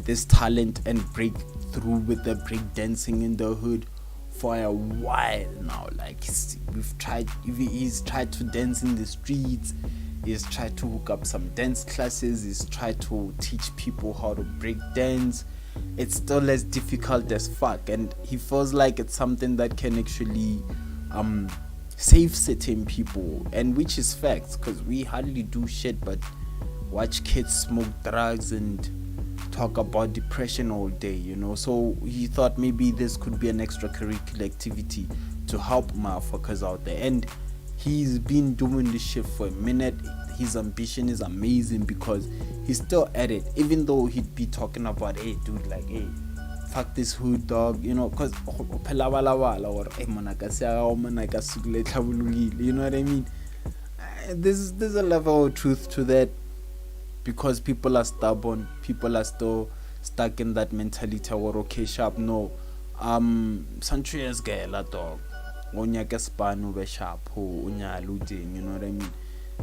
this talent and break through with the break dancing in the hood for a while now. Like he's tried to dance in the streets, he's tried to hook up some dance classes, he's tried to teach people how to break dance. It's still as difficult as fuck, and he feels like it's something that can actually save certain people, and which is facts, because we hardly do shit but watch kids smoke drugs and talk about depression all day, so he thought maybe this could be an extracurricular activity to help motherfuckers out there, and he's been doing this shit for a minute. His ambition is amazing because he's still at it, even though he'd be talking about, hey dude, like, hey, fuck this hood, dog, because you know what I mean. There's a level of truth to that, because people are stubborn, people are still stuck in that mentality or okay sharp, no, centuries gala, dog, onyaka span ube sharp, unyaludin, you know what I mean.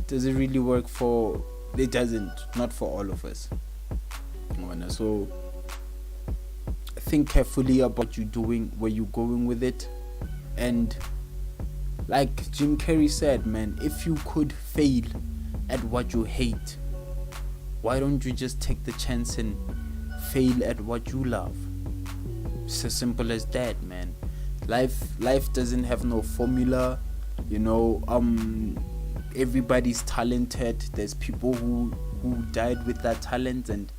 Does it really work for? It doesn't, not for all of us. So think carefully about what you're doing, where you're going with it, and like Jim Carrey said, man, if you could fail at what you hate, why don't you just take the chance and fail at what you love? It's as simple as that, man. Life doesn't have no formula, everybody's talented. There's people who died with that talent, and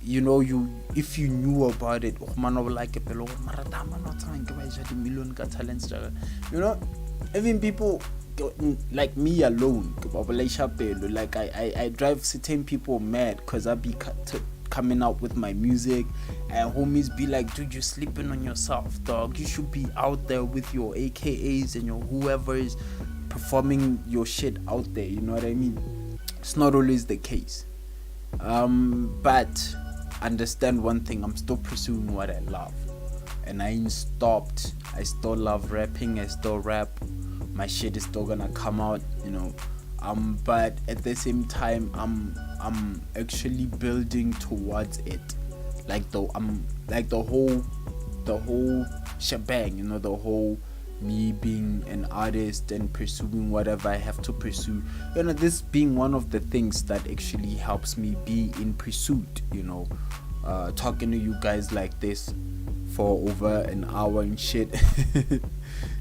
if you knew about it, even people like me alone, like I drive certain people mad because I be coming out with my music, and homies be like, dude, you're sleeping on yourself, dog. You should be out there with your AKAs and your whoever is performing your shit out there, you know what I mean. It's not always the case, but understand one thing, I'm still pursuing what I love, and I ain't stopped. I still love rapping, I still rap, my shit is still gonna come out, but at the same time I'm actually building towards it, like the whole shebang, the whole me being an artist and pursuing whatever I have to pursue, this being one of the things that actually helps me be in pursuit, talking to you guys like this for over an hour and shit.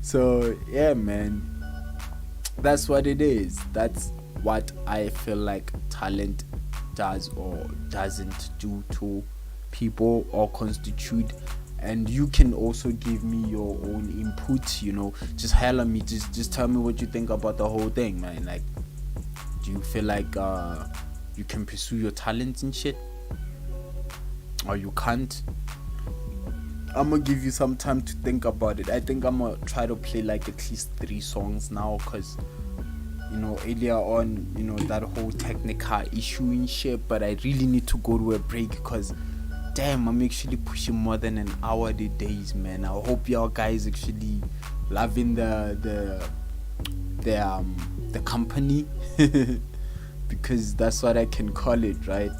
So yeah, man, that's what it is. That's what I feel like talent does or doesn't do to people or constitute. And you can also give me your own input, just holler me, just tell me what you think about the whole thing, man. Like, do you feel like you can pursue your talents and shit, or you can't? I'm gonna give you some time to think about it. I think I'm gonna try to play like at least 3 songs now, cause you know earlier on, you know, that whole technical issue and shit. But I really need to go to a break because damn, I'm actually pushing more than an hour the days, man. I hope y'all guys actually loving the company because that's what I can call it, right?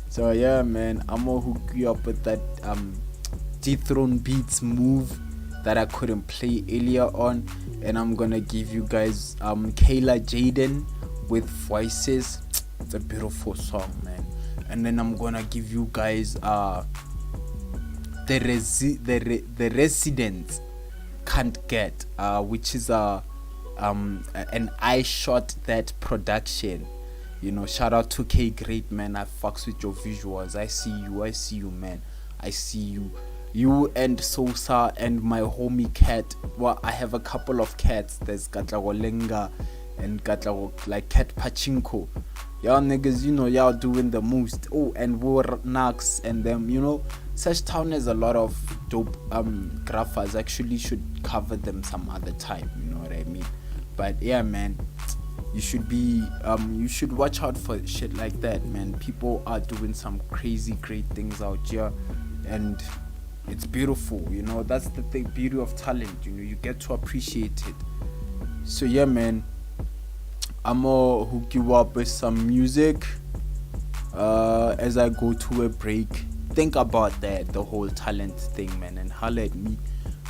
So yeah, man, I'm gonna hook you up with that Dethrone Beats move that I couldn't play earlier on, and I'm gonna give you guys Kayla Jaden with Voices. It's a beautiful song, man. And then I'm gonna give you guys the Residents Can't Get, which is an I Shot That production. You know, shout out to K Great, man. I fucks with your visuals. I see you, man. I see you. You and Sosa and my homie Cat. Well, I have a couple of cats. There's Katlago Lenga and Katlago, like Cat Pachinko. Y'all niggas, you know, y'all doing the most. Oh, and War Nax and them, you know. Such Town has a lot of dope graphers. Actually should cover them some other time, you know what I mean? But yeah, man, you should be you should watch out for shit like that, man. People are doing some crazy great things out here, and it's beautiful, you know. That's the thing, beauty of talent, you know, you get to appreciate it. So yeah, man, I'm gonna hook you up with some music as I go to a break. Think about that, the whole talent thing, man, and holler at me.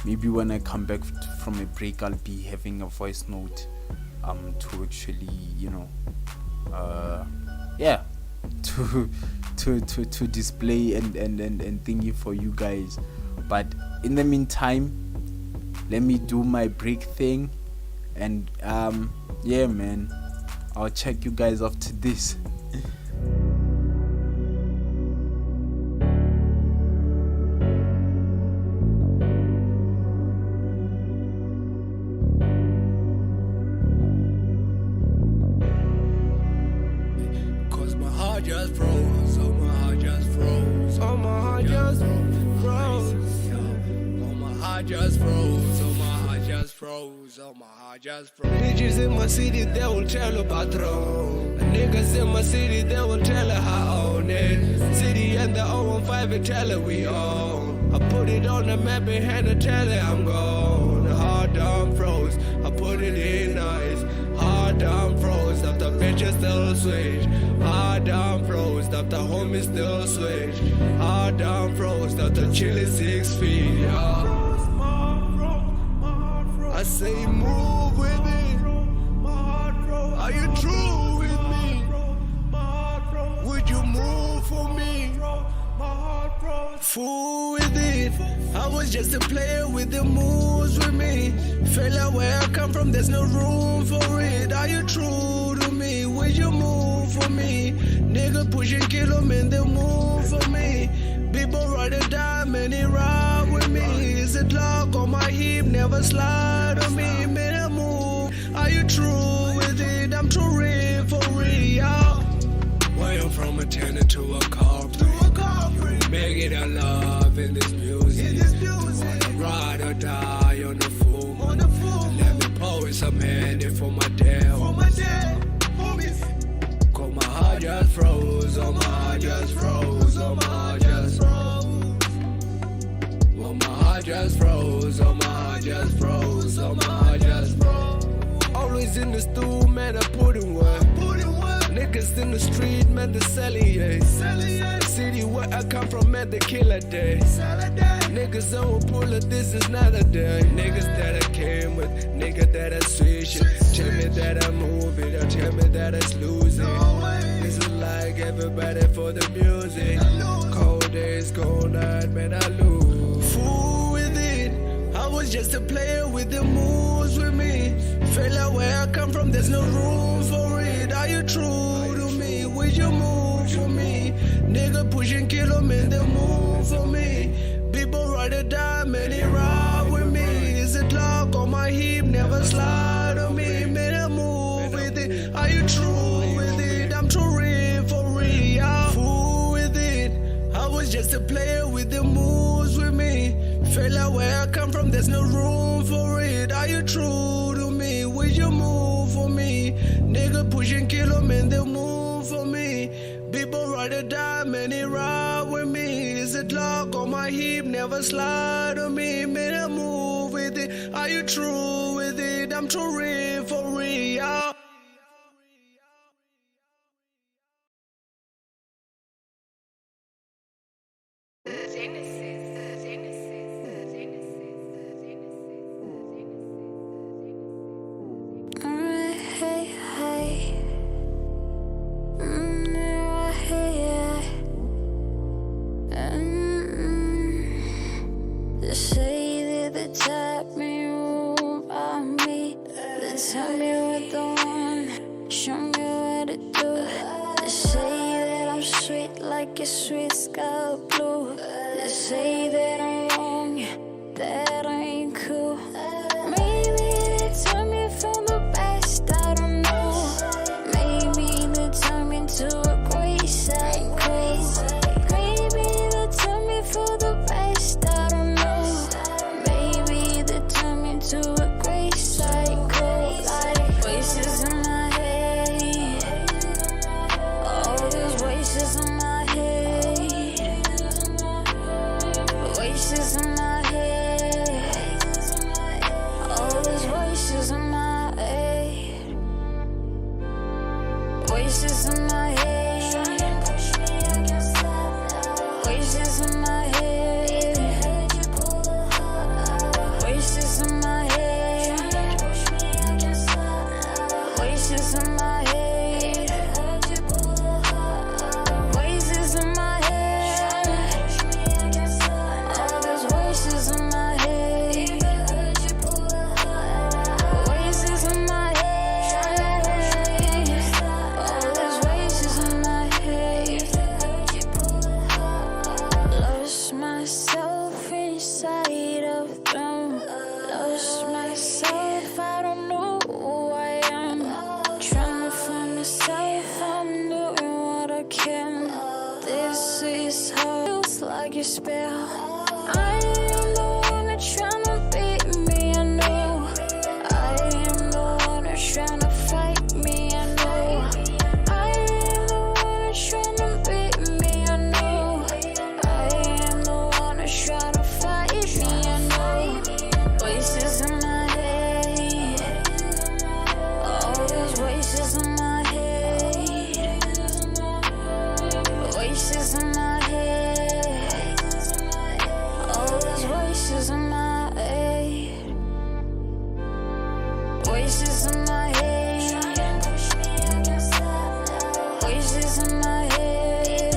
Maybe when I come back from a break, I'll be having a voice note to actually, you know, yeah, to display and thingy for you guys. But in the meantime, let me do my break thing, and yeah, man, I'll check you guys after this. Just froze, oh my heart just froze, oh my heart just froze, oh my heart just froze, oh my heart just froze, oh my heart just froze. Bitches in my city, they will tell about throne. Niggas in my city, they will tell her how I own it. City and the 015, they tell her we own. I put it on the map and had to tell her I'm gone. Hard down froze, I put it in ice. Hard down froze, up the bitches still switch. Hard down froze, up the homies still switch. Hard down froze, up the chilly 6 feet, yeah. I say move with it. Are you true with me? Would you move for me? Fool with it. I was just a player with the moves with me. Fella, where I come from, there's no room for it. Are you true to me? Would you move for me? Nigga pushing kilo, man, they move for me. People ride or die, man, they ride with me. Is it lock on my hip, never slide on me, man, I move. Are you true with it? I'm too real for real. Where I'm from, a tenant to a carpet. Make it a love in this music. Ride or die on the fool. Let me pour some handy for my dad. Cause my heart just froze. Oh my heart just froze. Oh my heart just froze. Oh my heart just froze. Oh my heart just froze. Oh my heart just froze. Always in the stool, man, I put in work. Niggas in the street, man, they selling, yeah. City where I come from, man, they kill a day. Niggas don't pull it, this is not a day. Niggas that I came with, niggas that I switch it. Tell me that I move it, or tell me that I lose it. This is like everybody for the music. Cold days, cold night, man, I lose. Fool with it. I was just a player with the moves with me. Fella, where I come from, there's no room for it. Are you true to me? Would you move for me? Nigga pushing kilo, man, they move for me. People ride or die, man, they ride with me. Is it lock on my hip, never slide on me, man, I move with it. Are you true with it? I'm too real for real. Fool with it. I was just a player with the moves with me. Feel like where I come from, there's no room for it. Are you true to me? Would you move for me? Nigga pushing kilo, man, they move for me. People ride or die, man, they ride with me. Is it lock on my hip? Never slide on me. Man, I move with it. Are you true with it? I'm too real for real. Tell me what the one, show me what to do. They say that I'm sweet like a sweet sky blue. They say that I'm wrong, that I ain't cool. Maybe they turn me from the best, I don't know. Maybe they turn me to a great psycho. Maybe they turn me for the best, I don't know. Maybe they turn me to a great psycho. Voices in my head, all these voices in my head, voices in my head, all these voices in my head, voices in my head, voices in my head, voices in my head. Voices in my head, voices in my head, all those voices in my head, voices in my head, all those voices in my head. Lost myself inside of them, lost myself, I don't know who I am. Trying to find myself, I'm doing what I can. This is how it feels like a spell. I am the one that's trying to beat me, I know. I am the one that's trying to fight me, I know. I am the one that's trying to beat me, I know. I am the one that's trying to fight me, I know. Voices in my head, all those voices in my head, voices in my head, all those voices in my head, voices in my head, voices in my head,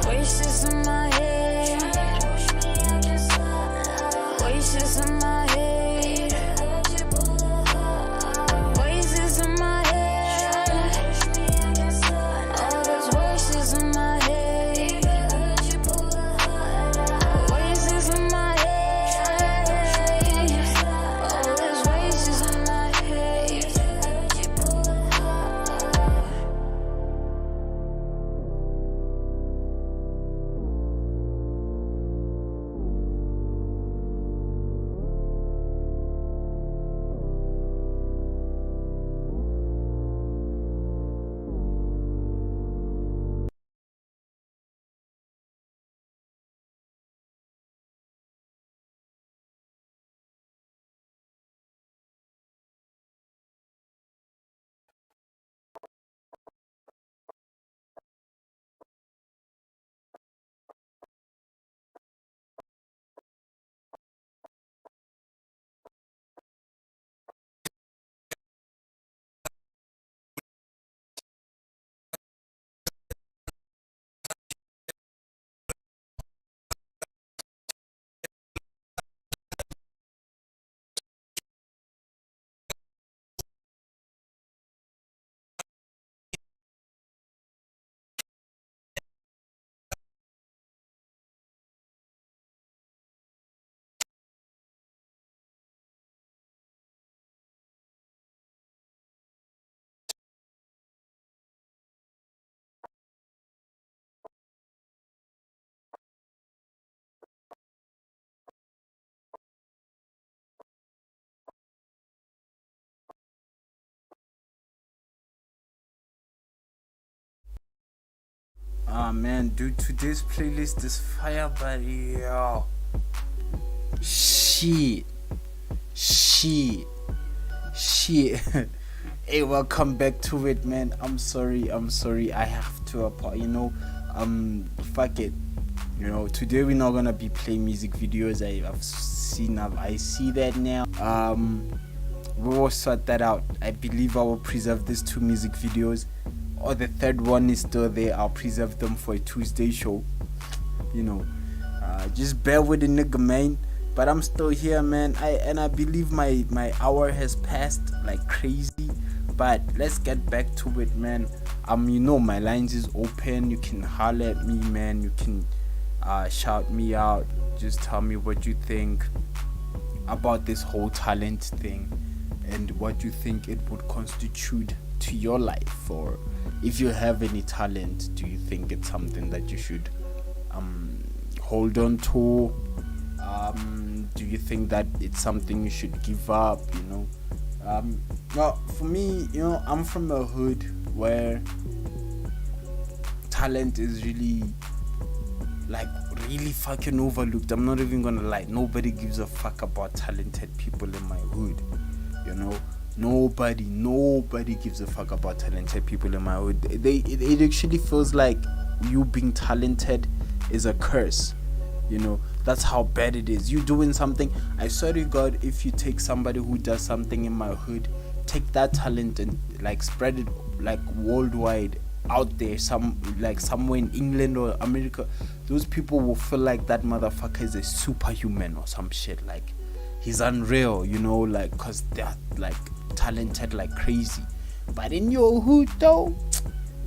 voices in my head, voices in my head, voices in my head, all those voices in my head, voices in my head, all those voices in my head. man, dude, today's playlist is fire, but yo, shit. Hey, welcome back to it, man. I'm sorry. I have to fuck it. Today we're not gonna be playing music videos. I see that now. We will sort that out. I believe I will preserve these 2 music videos, or the third one is still there. I'll preserve them for a Tuesday show. Just bear with the nigga, man. But I'm still here, man. I believe my hour has passed like crazy. But let's get back to it, man. My lines is open. You can holler at me, man. You can shout me out. Just tell me what you think about this whole talent thing, and what you think it would constitute to your life. Or if you have any talent, do you think it's something that you should hold on to? Do you think that it's something you should give up? Well, for me, I'm from a hood where talent is really fucking overlooked. I'm not even gonna lie. Nobody gives a fuck about talented people in my hood. Nobody gives a fuck about talented people in my hood. It actually feels like you being talented is a curse. That's how bad it is. You doing something, I swear to God, if you take somebody who does something in my hood, take that talent and spread it worldwide out there, somewhere in England or America, those people will feel like that motherfucker is a superhuman or some shit. He's unreal, cause they're talented like crazy. But in your hood though,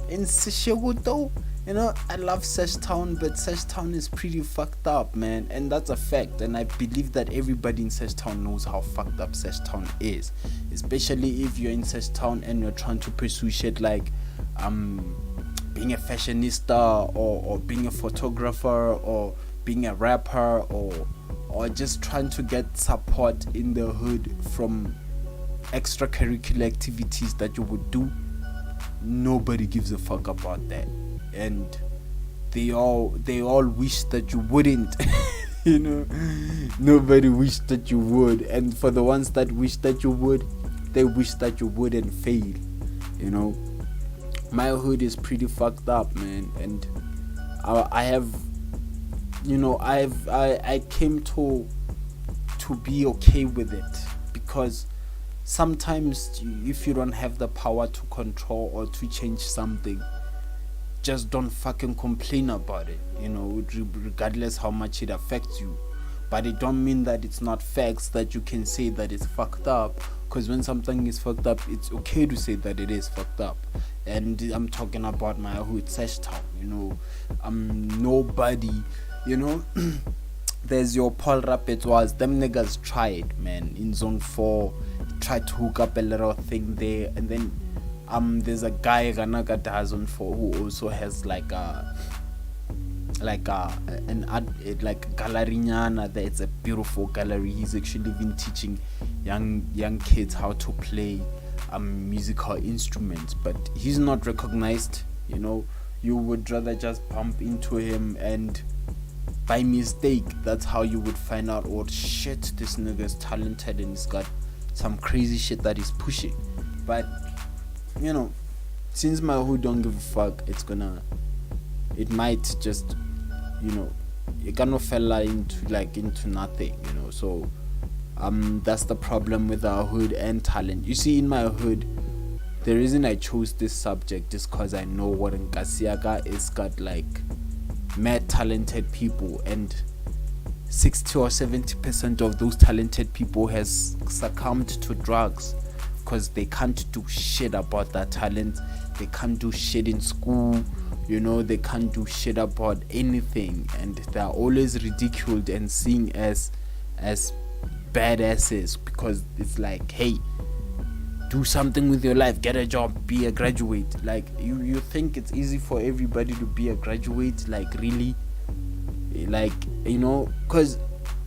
in Sishewood though, I love Seshtown, but Seshtown is pretty fucked up, man, and that's a fact. And I believe that everybody in Seshtown knows how fucked up Seshtown is, especially if you're in Seshtown and you're trying to pursue shit like being a fashionista, or being a photographer, or being a rapper, or just trying to get support in the hood from extracurricular activities that you would do. Nobody gives a fuck about that. And they all wish that you wouldn't. Nobody wish that you would. And for the ones that wish that you would, they wish that you wouldn't fail. My hood is pretty fucked up, man. And I came to be okay with it, because sometimes if you don't have the power to control or to change something, just don't fucking complain about it, regardless how much it affects you. But it don't mean that it's not facts that you can say that it's fucked up, because when something is fucked up, it's okay to say that it is fucked up. And I'm talking about my hood, Seshtown. Nobody, there's your Paul Rapetwas, them niggas tried, man, in zone 4, tried to hook up a little thing there. And then there's a guy Ganaga Dazon 4 who also has an art, gallery nyana. That it's a beautiful gallery. He's actually been teaching young kids how to play musical instruments, but he's not recognized. You would rather just bump into him, and by mistake, that's how you would find out, oh shit, this nigga is talented and he's got some crazy shit that he's pushing. But since my hood don't give a fuck, it might just, it gonna fall into nothing, so that's the problem with our hood and talent. You see, in my hood, the reason I chose this subject is because I know what Nkasiaga is got mad talented people, and 60 or 70% of those talented people has succumbed to drugs because they can't do shit about that talent. They can't do shit in school, they can't do shit about anything, and they're always ridiculed and seen as badasses, because it's hey, do something with your life, get a job, be a graduate. You think it's easy for everybody to be a graduate, really, because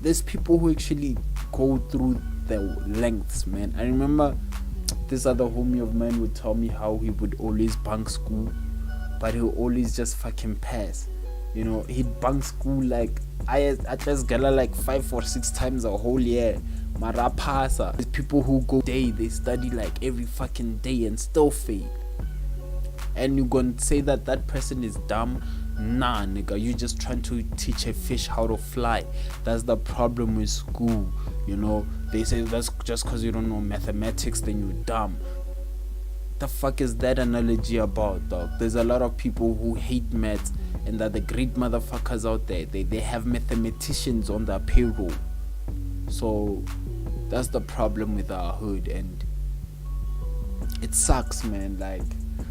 there's people who actually go through the lengths, man. I remember this other homie of mine would tell me how he would always bunk school but he'll always just fucking pass. You know, he'd bunk school like I just gala like 5 or 6 times a whole year. Marapasa. There's people who go day, they study like every fucking day and still fail. And you're gonna say that that person is dumb? Nah, nigga, you just trying to teach a fish how to fly. That's the problem with school. You know, they say that's just because you don't know mathematics, then you're dumb. The fuck is that analogy about, dog? There's a lot of people who hate maths and that the great motherfuckers out there, they have mathematicians on their payroll. So that's the problem with our hood, and it sucks, man. Like,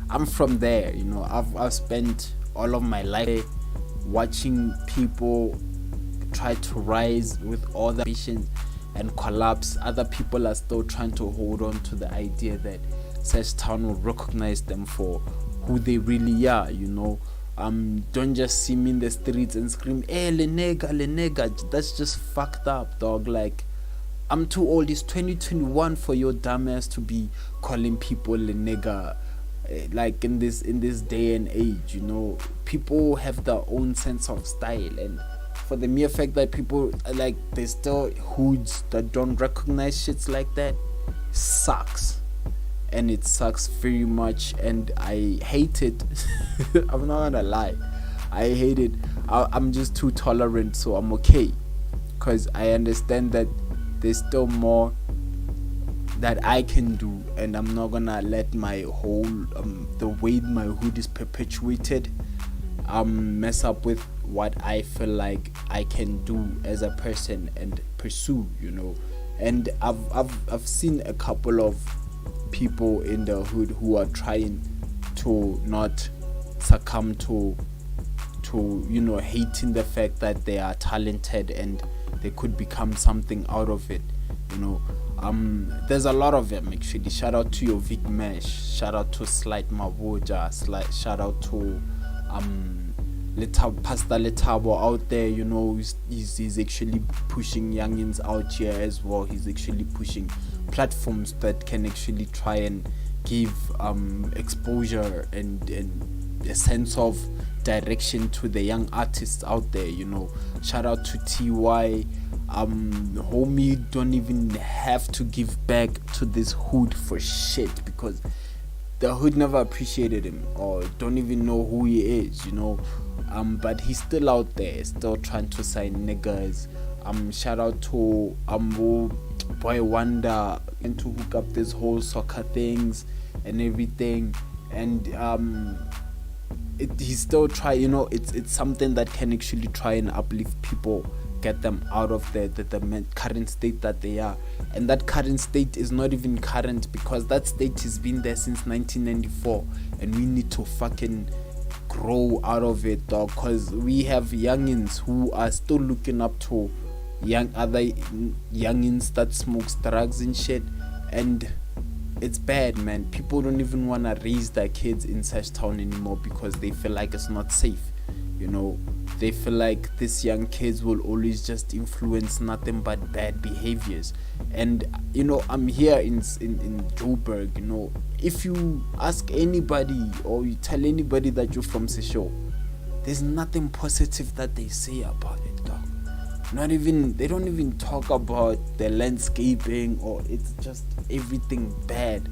I'm from there, you know. I've spent all of my life watching people try to rise with all the ambitions and collapse. Other people are still trying to hold on to the idea that such town will recognize them for who they really are, you know. Don't just see me in the streets and scream, "Hey, le nigga." That's just fucked up, dog. Like, I'm too old. It's 2021 for your dumbass to be calling people le nigga. Like, in this day and age, you know, people have their own sense of style, and for the mere fact that people like, there's still hoods that don't recognize shits like that, sucks. And it sucks very much, and I hate it. I'm not gonna lie, I hate it. I'm just too tolerant, so I'm okay, because I understand that there's still more that I can do, and I'm not gonna let my whole the way my hood is perpetuated mess up with what I feel like I can do as a person and pursue, you know. And I've seen a couple of people in the hood who are trying to not succumb to you know, hating the fact that they are talented and they could become something out of it, you know. There's a lot of them actually. Shout out to your Vic Mesh, shout out to Slight Mawoja, shout out to Pastor Letabo out there, you know. He's actually pushing youngins out here as well. He's actually pushing platforms that can actually try and give exposure and a sense of direction to the young artists out there, you know. Shout out to TY. Homie don't even have to give back to this hood for shit, because the hood never appreciated him or don't even know who he is, you know. But he's still out there, still trying to sign niggas. Shout out to Boy Wonder, and to hook up this whole soccer things and everything, and he's still trying, you know. It's something that can actually try and uplift people, get them out of the current state that they are. And that current state is not even current, because that state has been there since 1994, and we need to fucking grow out of it, dog, because we have youngins who are still looking up to other youngins that smokes drugs and shit, and it's bad, man. People don't even want to raise their kids in such town anymore because they feel like it's not safe, you know. They feel like these young kids will always just influence nothing but bad behaviors. And you know, I'm here in Joburg, you know. If you ask anybody or you tell anybody that you're from Sesho, there's nothing positive that they say about it, dog. They don't even talk about the landscaping, or it's just everything bad.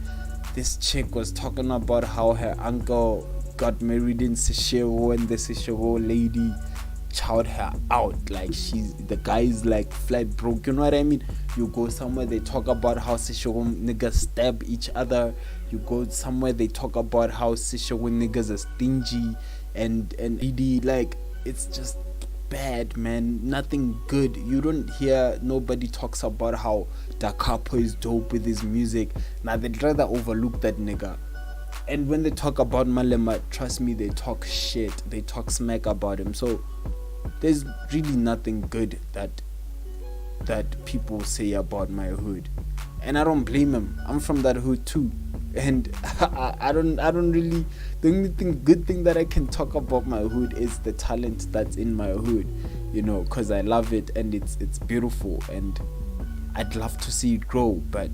This chick was talking about how her uncle got married in Sesho, and the Sesho lady chowed her out. Like, the guy's like flat broke, you know what I mean? You go somewhere, they talk about how Sesho niggas stab each other. You go somewhere, they talk about how Sesho niggas are stingy and like, it's just bad, man. Nothing good. You don't hear, nobody talks about how Da Capo is dope with his music. Now they'd rather overlook that nigga. And when they talk about Malema, trust me, they talk shit, they talk smack about him. So there's really nothing good that people say about my hood, and I don't blame him. I'm from that hood too, and I don't really. The only good thing that I can talk about my hood is the talent that's in my hood, you know, because I love it and it's beautiful, and I'd love to see it grow. But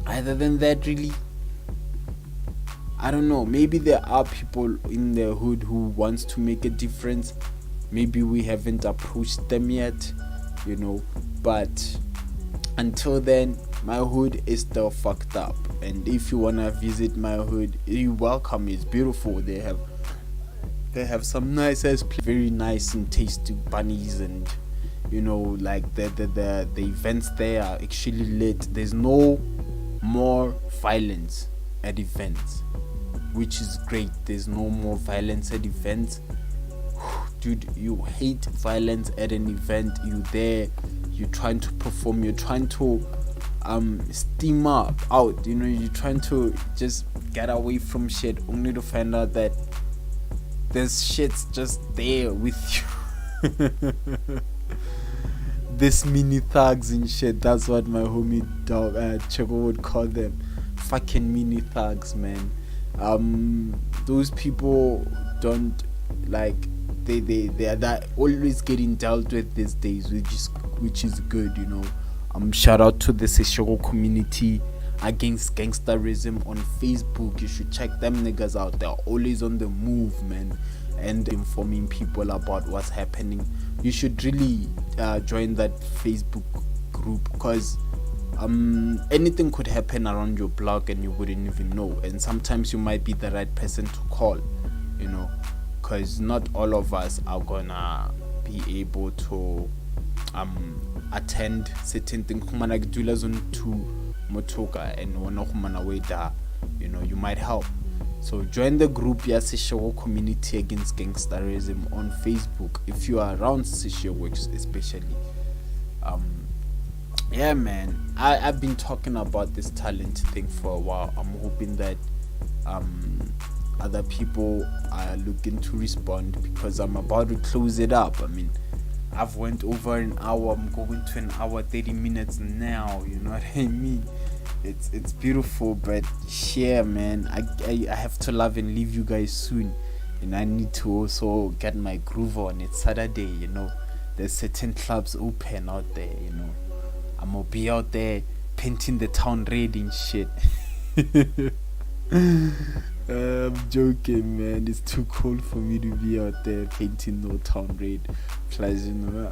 other than that, really, I don't know, maybe there are people in the hood who wants to make a difference. Maybe we haven't approached them yet, you know, but until then, my hood is still fucked up. And if you wanna visit my hood, you're welcome. It's beautiful. They have some nice ass, very nice and tasty bunnies, and you know, like the events there are actually lit. There's no more violence at events, which is great. There's no more violence at events. Dude, you hate violence at an event. You there, you're trying to perform, you're trying to steam up out, you know, you're trying to just get away from shit, only to find out that there's shit's just there with you. This mini thugs and shit. That's what my homie dog Chego would call them. Fucking mini thugs, man. Those people don't like, they are that always getting dealt with these days, which is good, you know. Shout out to the Seshego community against gangsterism on Facebook. You should check them niggas out. They're always on the move, man, and informing people about what's happening. You should really join that Facebook group, because anything could happen around your block and you wouldn't even know. And sometimes you might be the right person to call, you know, because not all of us are gonna be able to attend certain things. To motoka and wanna way da, you know, you might help. So join the group Seshego Community Against Gangsterism on Facebook if you are around Seshego especially. Yeah, man, I've been talking about this talent thing for a while. I'm hoping that other people are looking to respond, because I'm about to close it up. I mean, I've went over an hour. I'm going to an hour 30 minutes now, you know what I mean? It's beautiful, but yeah, man, I have to love and leave you guys soon, and I need to also get my groove on. It's Saturday, you know, there's certain clubs open out there, you know. I'm gonna be out there painting the town red and shit. I'm joking, man. It's too cold for me to be out there painting no town red. Plus, you know,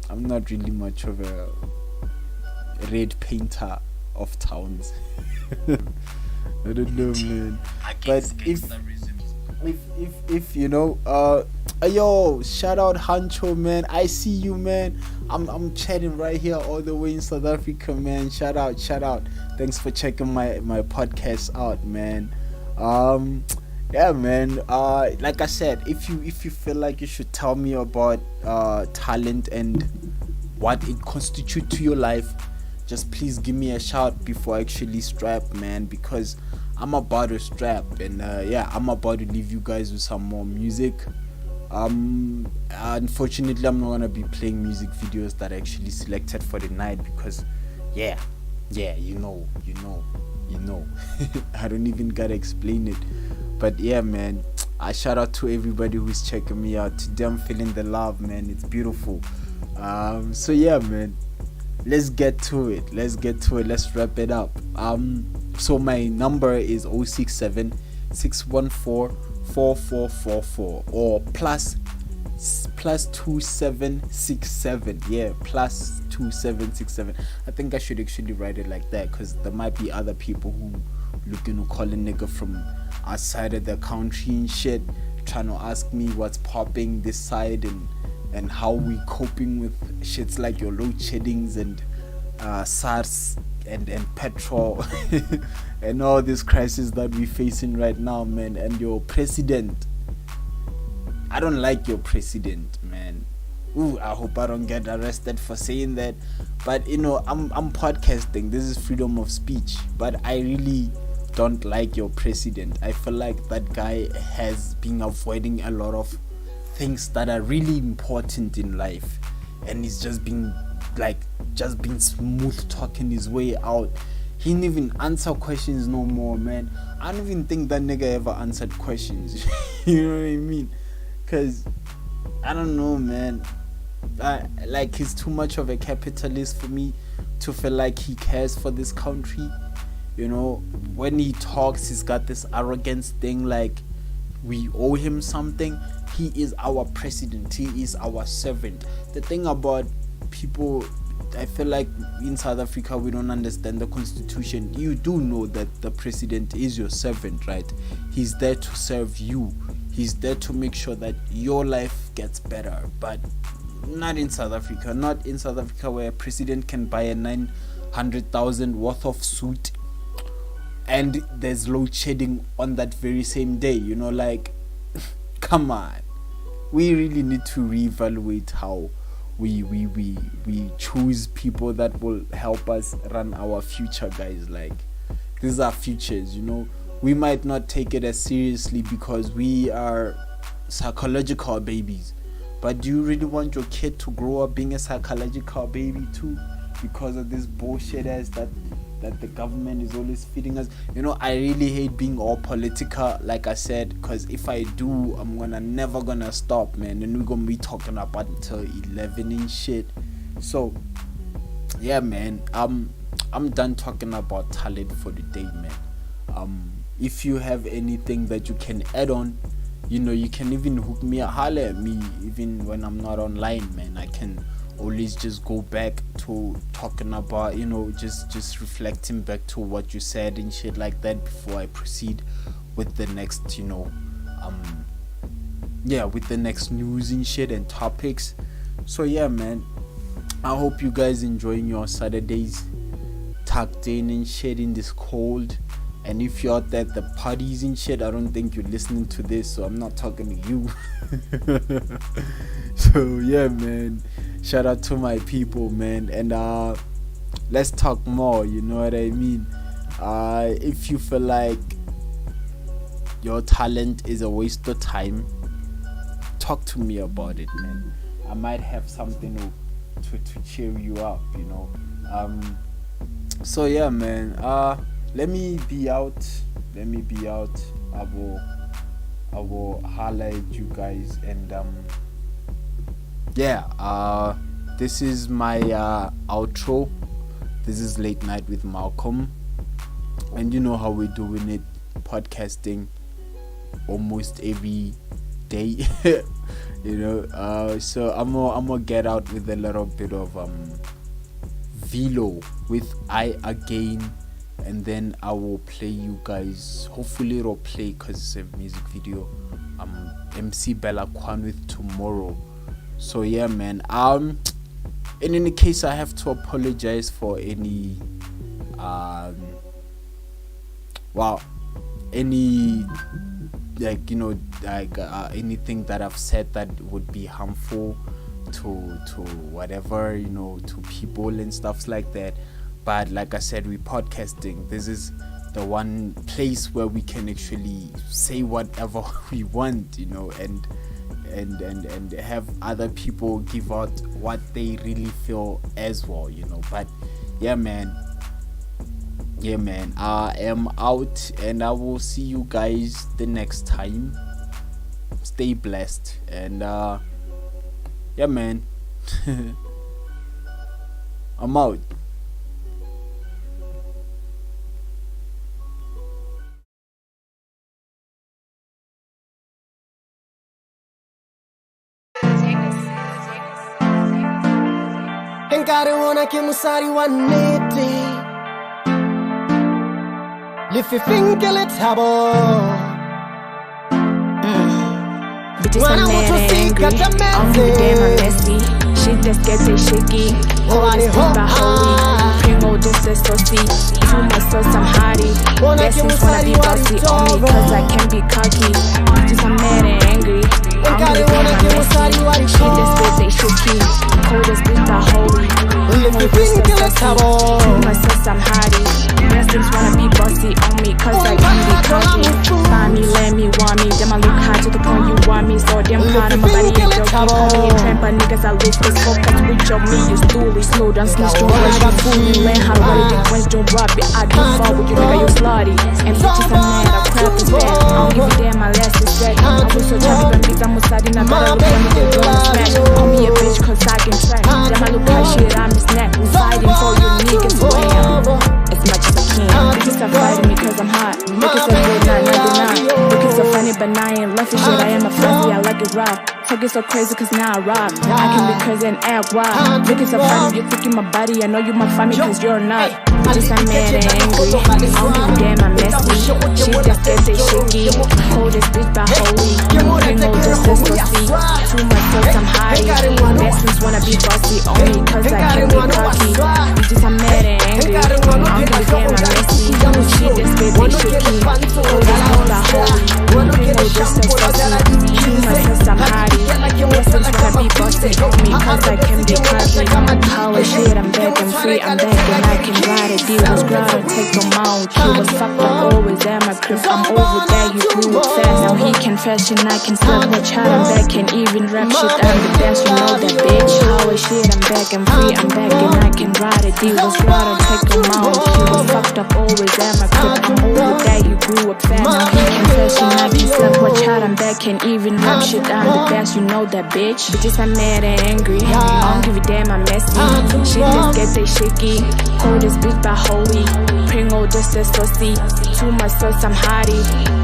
I'm not really much of a red painter of towns. I don't know, man. But if you know, yo, shout out Hancho, man. I see you, man. I'm chatting right here all the way in South Africa, man. Shout out. Thanks for checking my podcast out, man. Yeah, man. Like I said, if you feel like you should tell me about talent and what it constitutes to your life, just please give me a shout before I actually strap, man, because I'm about to strap, and yeah, I'm about to leave you guys with some more music. Unfortunately, I'm not gonna be playing music videos that I actually selected for the night, because yeah, you know. I don't even gotta explain it. But yeah, man, I shout out to everybody who's checking me out. Today I'm feeling the love, man. It's beautiful. So yeah, man, let's get to it. Let's wrap it up. So my number is 067 614 4444 or plus 2767. Yeah, plus 2767. I think I should actually write it like that, because there might be other people who looking to call a nigga from outside of the country and shit, trying to ask me what's popping this side and how we coping with shits like your load sheddings and SARS and petrol and all this crisis that we're facing right now, man. And your president, I don't like your president, man. Ooh, I hope I don't get arrested for saying that. But you know, I'm podcasting. This is freedom of speech. But I really don't like your president. I feel like that guy has been avoiding a lot of things that are really important in life, and he's just been smooth talking his way out. He didn't even answer questions no more, man. I don't even think that nigga ever answered questions. You know what I mean? Cause I don't know, man. Like, he's too much of a capitalist for me to feel like he cares for this country. You know, when he talks, he's got this arrogance thing like we owe him something. He is our president, he is our servant. The thing about people, I feel like in South Africa we don't understand the constitution. You do know that the president is your servant, right? He's there to serve you. He's there to make sure that your life gets better. But not in South Africa. Not in South Africa, where a president can buy a 900,000 worth of suit and there's load shedding on that very same day. You know, like, come on. We really need to reevaluate how we choose people that will help us run our future, guys. Like, these are futures, you know. We might not take it as seriously because we are psychological babies, but do you really want your kid to grow up being a psychological baby too, because of this bullshit ass that the government is always feeding us? You know, I really hate being all political, like I said, because if I do, I'm never gonna stop, man, and we're gonna be talking about until 11 and shit. So yeah, man, I'm done talking about talent for the day, man. If you have anything that you can add on, you know, you can even hook me up, holler at me, even when I'm not online, man. I can always just go back to talking about, you know, just reflecting back to what you said and shit like that before I proceed with the next, you know, with the next news and shit and topics. So yeah, man, I hope you guys enjoying your Saturdays tucked in and shit in this cold. And if you're out there at the parties and shit, I don't think you're listening to this, so I'm not talking to you. So yeah, man, shout out to my people, man, and let's talk more, you know what I mean? If you feel like your talent is a waste of time, talk to me about it, man. I might have something to cheer you up, you know. So yeah, man, let me be out. I will holler at you guys, and this is my outro. This is Late Night with Malcom, and you know how we're doing it, podcasting almost every day. You know, so I'm gonna get out with a little bit of velo with I Again, and then I will play you guys, hopefully it'll play because it's a music video, MC Bella Kwan with Tomorrow. So yeah, man, and in any case, I have to apologize for any any, like, you know, like anything that I've said that would be harmful to whatever, you know, to people and stuff like that. But like I said, we're podcasting. This is the one place where we can actually say whatever we want, you know, and have other people give out what they really feel as well, you know. But yeah, man, I am out, and I will see you guys the next time. Stay blessed, and yeah, man. I'm out. Enkarewona ke mosadi wa nnete le fefeng ke lethabo Bitches are mad and angry. On the damn I'm messy. Shit that's get they shaky. Holy the holy. Primo just a saucy. To my sauce I'm hottie. Blessings wanna be bossy on me cause I can be cocky. Bitches are mad and angry. On the damn I'm messy. Shit that's get they shaky. Cold as bitch the holy. Primo just a saucy. To my sauce I'm hottie. Blessings wanna be bossy on me cause I can be cocky. Find me, let me, want me. Then I look high to the point you want me. So damn proud of my body and joking. Call me a tramp, but niggas I lose this focus. With your me, you stooly. Slow down, skills don't rush. You fooling, learn how to run it. Friends don't rob it. I don't fall with you, nigga, you slutty. And bitches are mad, I crap is bad. I don't give a damn, my last is set. I was so choppy, but bitch, I'm outside and I gotta look at me, they're doing a smash. Call me a bitch, cause I can track. Damn, I look high shit, I'm a snack. Fighting for you niggas, wham. As much as I can. Bitches are I ain't left it shit. I am a flossy, I like it rough. Talk it so crazy cause now I rock. I can be crazy and act wild. Looking so funny, you thinking my body. I know you my family cause you're not. Bitches I'm mad and angry. I don't give a damn, I'm messy. She just get they shaky. Coldest bitch by holy. Bring all this see. Too much cause I'm high. Best wanna be bossy on me cause I can be cocky. Bitches I'm mad and angry. I don't give a damn, I'm messy. She just get they shaky. Coldest bitch by holy. Bring all this see. Too much cause I'm high. Best wanna be bossy on me cause I can be cocky. Holy shit, I'm back and free. I'm back and I can ride it. D was ground and take them out. He was fucked up always at my crib. I'm over there, you grew up fast. Now he can fashion, I can slap my child. I'm back and even rap shit. I'm the best, you know that bitch. Holy shit, I'm back and free. I'm back and I can ride it. D was ground and take them out. He was fucked up always at my crib. I'm over there, you grew up fast. Now he can fashion, I can slap my child. I'm back and even rap shit. I'm the best, you know that bitch. Bitches, I'm mad and angry. I don't give a damn, I'm messy. Shit just get they shaky. Coldest bitch by holy. Pringle just as saucy. Too much sauce, I'm hottie.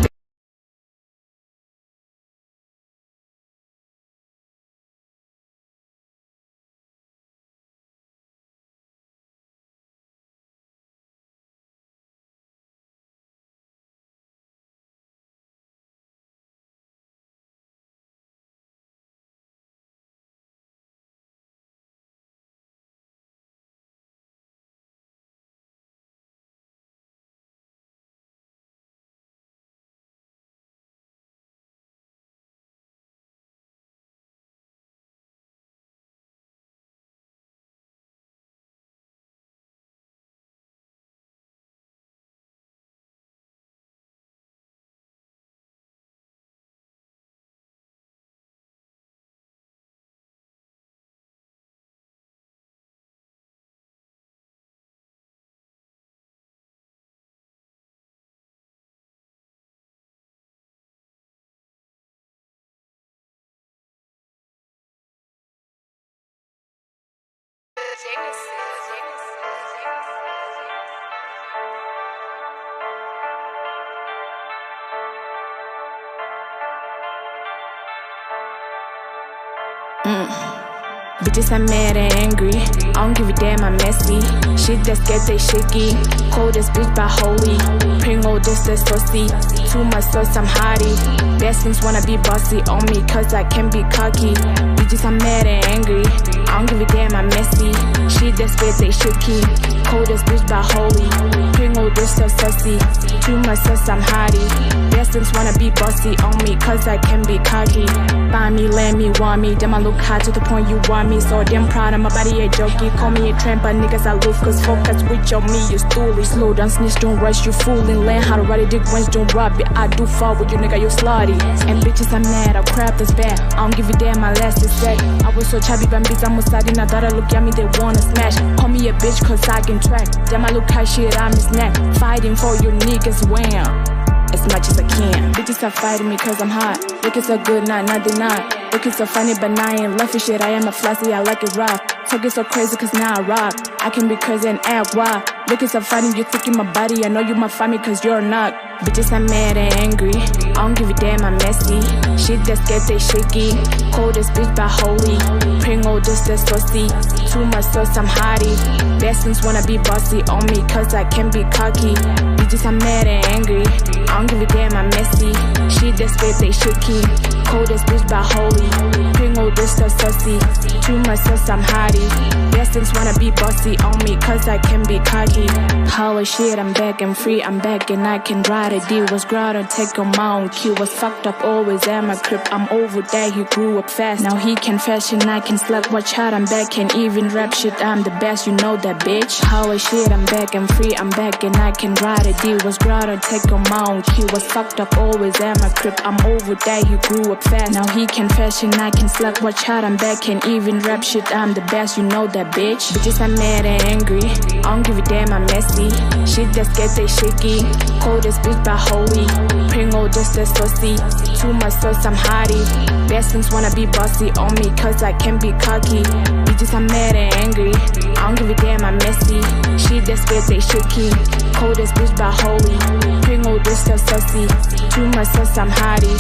Bitches, I'm mad and angry. I don't give a damn, I'm messy. Shit just get they shaky. Coldest bitch by holy. Pringle just as saucy. Too much sauce, I'm hottie. Best things wanna be bossy on me cause I can be cocky. Bitches, I'm mad and angry. I don't give a damn, I'm messy. Shit just get they shaky. Coldest bitch by holy. Pringle just as saucy. Too much sauce, I'm hottie. Best things wanna be bossy on me cause I can be cocky. Buy me, let me, want me. Damn, I look hot to the point you want me. So damn proud of my body, a jokey. Call me a tramp, but niggas I lose. Cause focus with your me, you stoolie. Slow down, snitch, don't rush, you fooling. Learn how to ride a dick once, don't rob it. I do fall with you, nigga, you slutty. And bitches, I'm mad, I'll crap this bad. I don't give a damn, my last is set. I was so chubby, but bitch, I'm outside. I thought I look at me, they wanna smash. Call me a bitch, cause I can track. Damn, I look high shit, I'm his neck. Fighting for you niggas, wham. As much as I can. Bitches are fighting me cause I'm hot. Looking so good, not they not. Looking so funny, but now I ain't laughing shit. I am a flossy, I like it rough. Talking so crazy cause now I rock. I can be crazy and act wild. Looking so funny, you thinking my body. I know you my family cause you're not. Bitches, I'm mad and angry. I don't give a damn, I'm messy. Shit just get they shaky. Coldest bitch by holy. Pringle just as saucy. Too much sauce, I'm hottie. Best things wanna be bossy on me cause I can be cocky. Bitches, I'm mad and angry. I don't give a damn, I'm messy. Shit just get they shaky. Coldest bitch by holy. Pringle just as saucy. Too much sauce, I'm hottie. Best things wanna be bossy on me cause I can be cocky. Holy shit, I'm back and free. I'm back and I can ride it. D was ground and take him out. Q was fucked up always at my crib. I'm over there, he grew up fast. Now he can fashion, I can slug. Watch out, I'm back and even rap shit. I'm the best, you know that bitch. Holy shit, I'm back and free. I'm back and I can ride it. D was ground and take him out. Q was fucked up always at my crib. I'm over there, he grew up fast. Now he can fashion, I can slug. Watch out, I'm back and even rap shit. I'm the best, you know that bitch. Bitches, I'm mad and angry. I don't give a damn, I'm messy. Shit just get they shaky. Coldest bitch by holy. Pringle just as saucy. Too much sauce, I'm hottie. Best things wanna be bossy on me cause I can be cocky. Bitches, I'm mad and angry. I don't give a damn, I'm messy. She desperate, they shaky. Coldest bitch by holy. Pringle this so sussy. Too much sus, I'm hardy.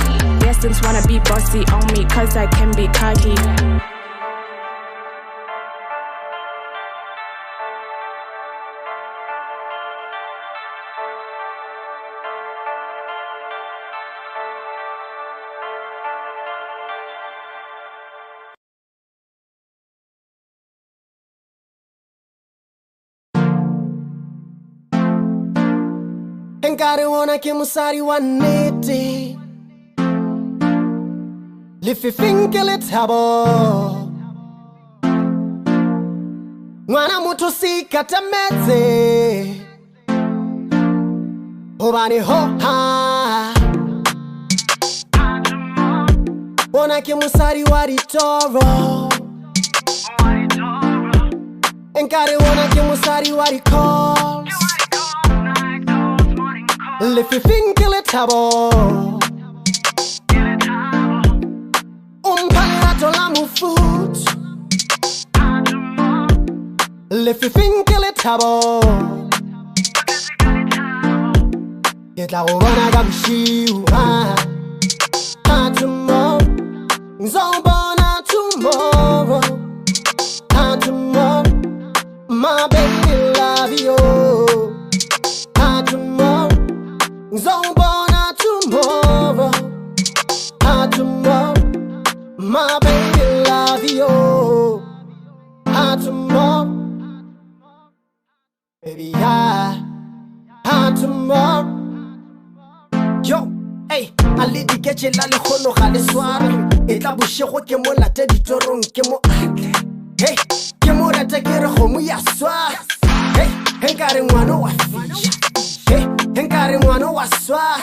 Essence wanna be bossy on me, cause I can be cocky. Nkari wona kimusari wanete lififinkele tabo mwana mutu sikatameze obani hoha wona kimusari waritoro Nkari wona kimusari warikols lififinkele tabo umpalato la mufut lififinkele tabo yetla go bona ka boshiu tomorrow nzobona tomorrow tomorrow my baby love you tomorrow Zombona tomorrow, tomorrow, my baby love you. Tomorrow, baby tomorrow. Yo, hey, Ali di keche la le kholo ga le sware. E tla boshego ke mo late ditorong ke mo ake. Hey, ke mo rata ke re go mo ya swa. Hey, nkare ngwana wa fisha. Hey, nkare ngwana wa swa.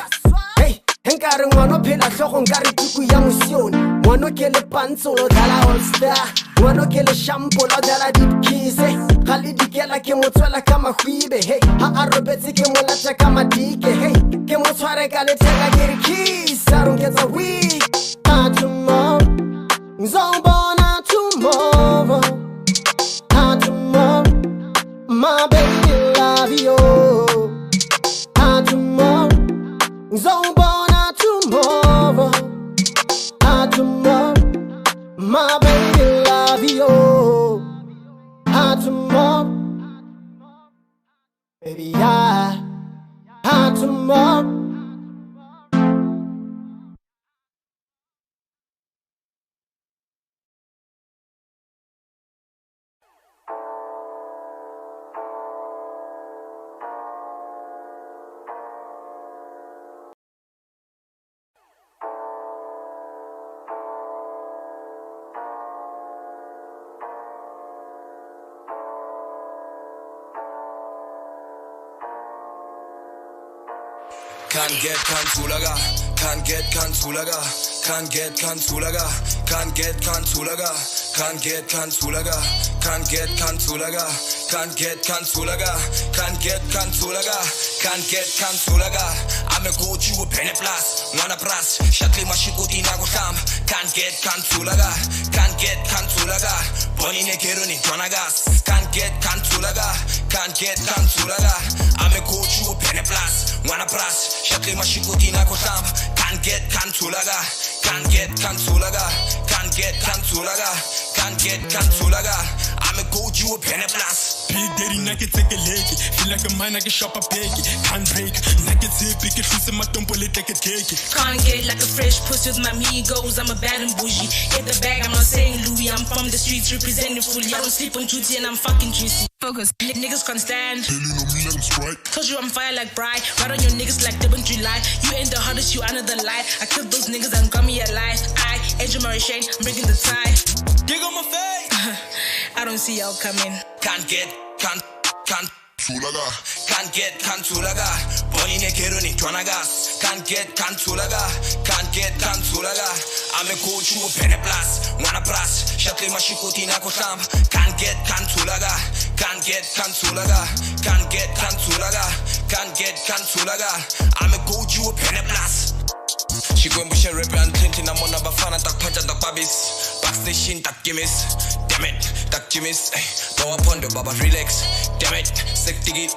Hey, nkare ngwana phela hlogo nkare tuku ya mosione. Ngwana ke le pantsolo dala all star. Ngwana ke le shampoo la dala deep kiss. Ga le dikela ke mo tswela ka mahwibe. Hey, ha a robetse ke mo lata ka madike. Hey, ke mo tshware ka le teka ke re kiss. I don't get a week. Tomorrow, nzobona tomorrow. Tomorrow, my baby love you. Tomorrow, Zombona tomorrow. Tomorrow, my baby love you. Tomorrow, baby tomorrow. Can't get Kantulaga, can't get Kantulaga, can't get Kantulaga, can't get Kantulaga, can't get Kantulaga, can't get Kantulaga, can't get Kantulaga, can't get Kantulaga, can't get Kantulaga. I'm a go to a penny plus, one a plus, Shatli Mashikuti Nagosham, can't get Kantulaga, can't get Kantulaga, Bonnie Nekeruni Tonagas, can't get Kantulaga, can't get Kantulaga. I'm a go to a penny plus, one a plus. Shatli mashikuti na koshamba. Can't get Kantulaga, can't get Kantulaga, can't get Kantulaga, can't get Kantulaga. I'm a go you a penny plus. Big daddy nugget take a leg. Feel like a man I can shop a peg. Can't break, nugget zip, big it loose in my dump it take a cake. Can't get like a fresh pussy with my amigos. I'm a bad and bougie. Get the bag, I'm not saying Louis. I'm from the streets representing fully. I don't sleep on duty and I'm fucking juicy. Focus, niggas can't stand. Hell, you know me like I'm Sprite. Told you I'm fire like Bri. Right on your niggas like Devon July. You ain't the hardest, you under the light. I killed those niggas and got me alive. I, Angel Mary Shane, I'm bringing the tie. Dig on my face. I don't see y'all coming. Can't get Kantulaga, can't get Kantulaga. Bonnie Nekeruni Tonagas, can't get Kantulaga, can't get Kantulaga. I'm a coach who a penny plus, one a plus. Shatli mashikuti na koshamba. Can't get Kantulaga, can't get Kantulaga, can't get Kantulaga, can't get Kantulaga. I'm a coach who a penny plus. Shikwembushe rap and Clinton, I'm on a bafana tak punch and tak babis. Backstation tak gimmicks. Damn it, tak Jimmy's. Power ponder, Baba relax. Damn it, sick diggy.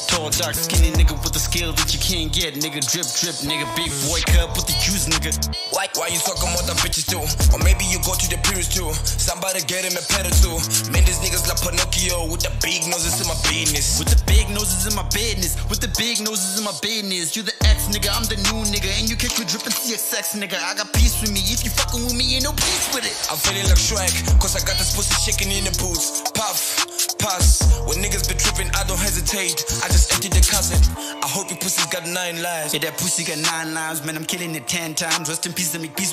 Tall, dark, skinny nigga with the skill that you can't get. Nigga drip, drip, nigga big boy cup with the juice, nigga. Why you talking more than bitches too? Or maybe you go to the periods too. Somebody get him a pedal too. Man, these niggas like Pinocchio with the big noses in my business. With the big noses in my business. With the big noses in my business. You the ex nigga, I'm the new nigga. And you catch me drippin' CXX nigga. I got peace with me. If you fucking with me, ain't no peace with it. I'm feeling like Shrek, cause I got this pussy shaking in the boots. Puff, pass. When niggas be tripping, I don't hesitate. I just empty the closet. I hope your pussy's got 9 lives. Yeah, that pussy got 9 lives, man. I'm killing it 10 times. Rest in peace, let me peace with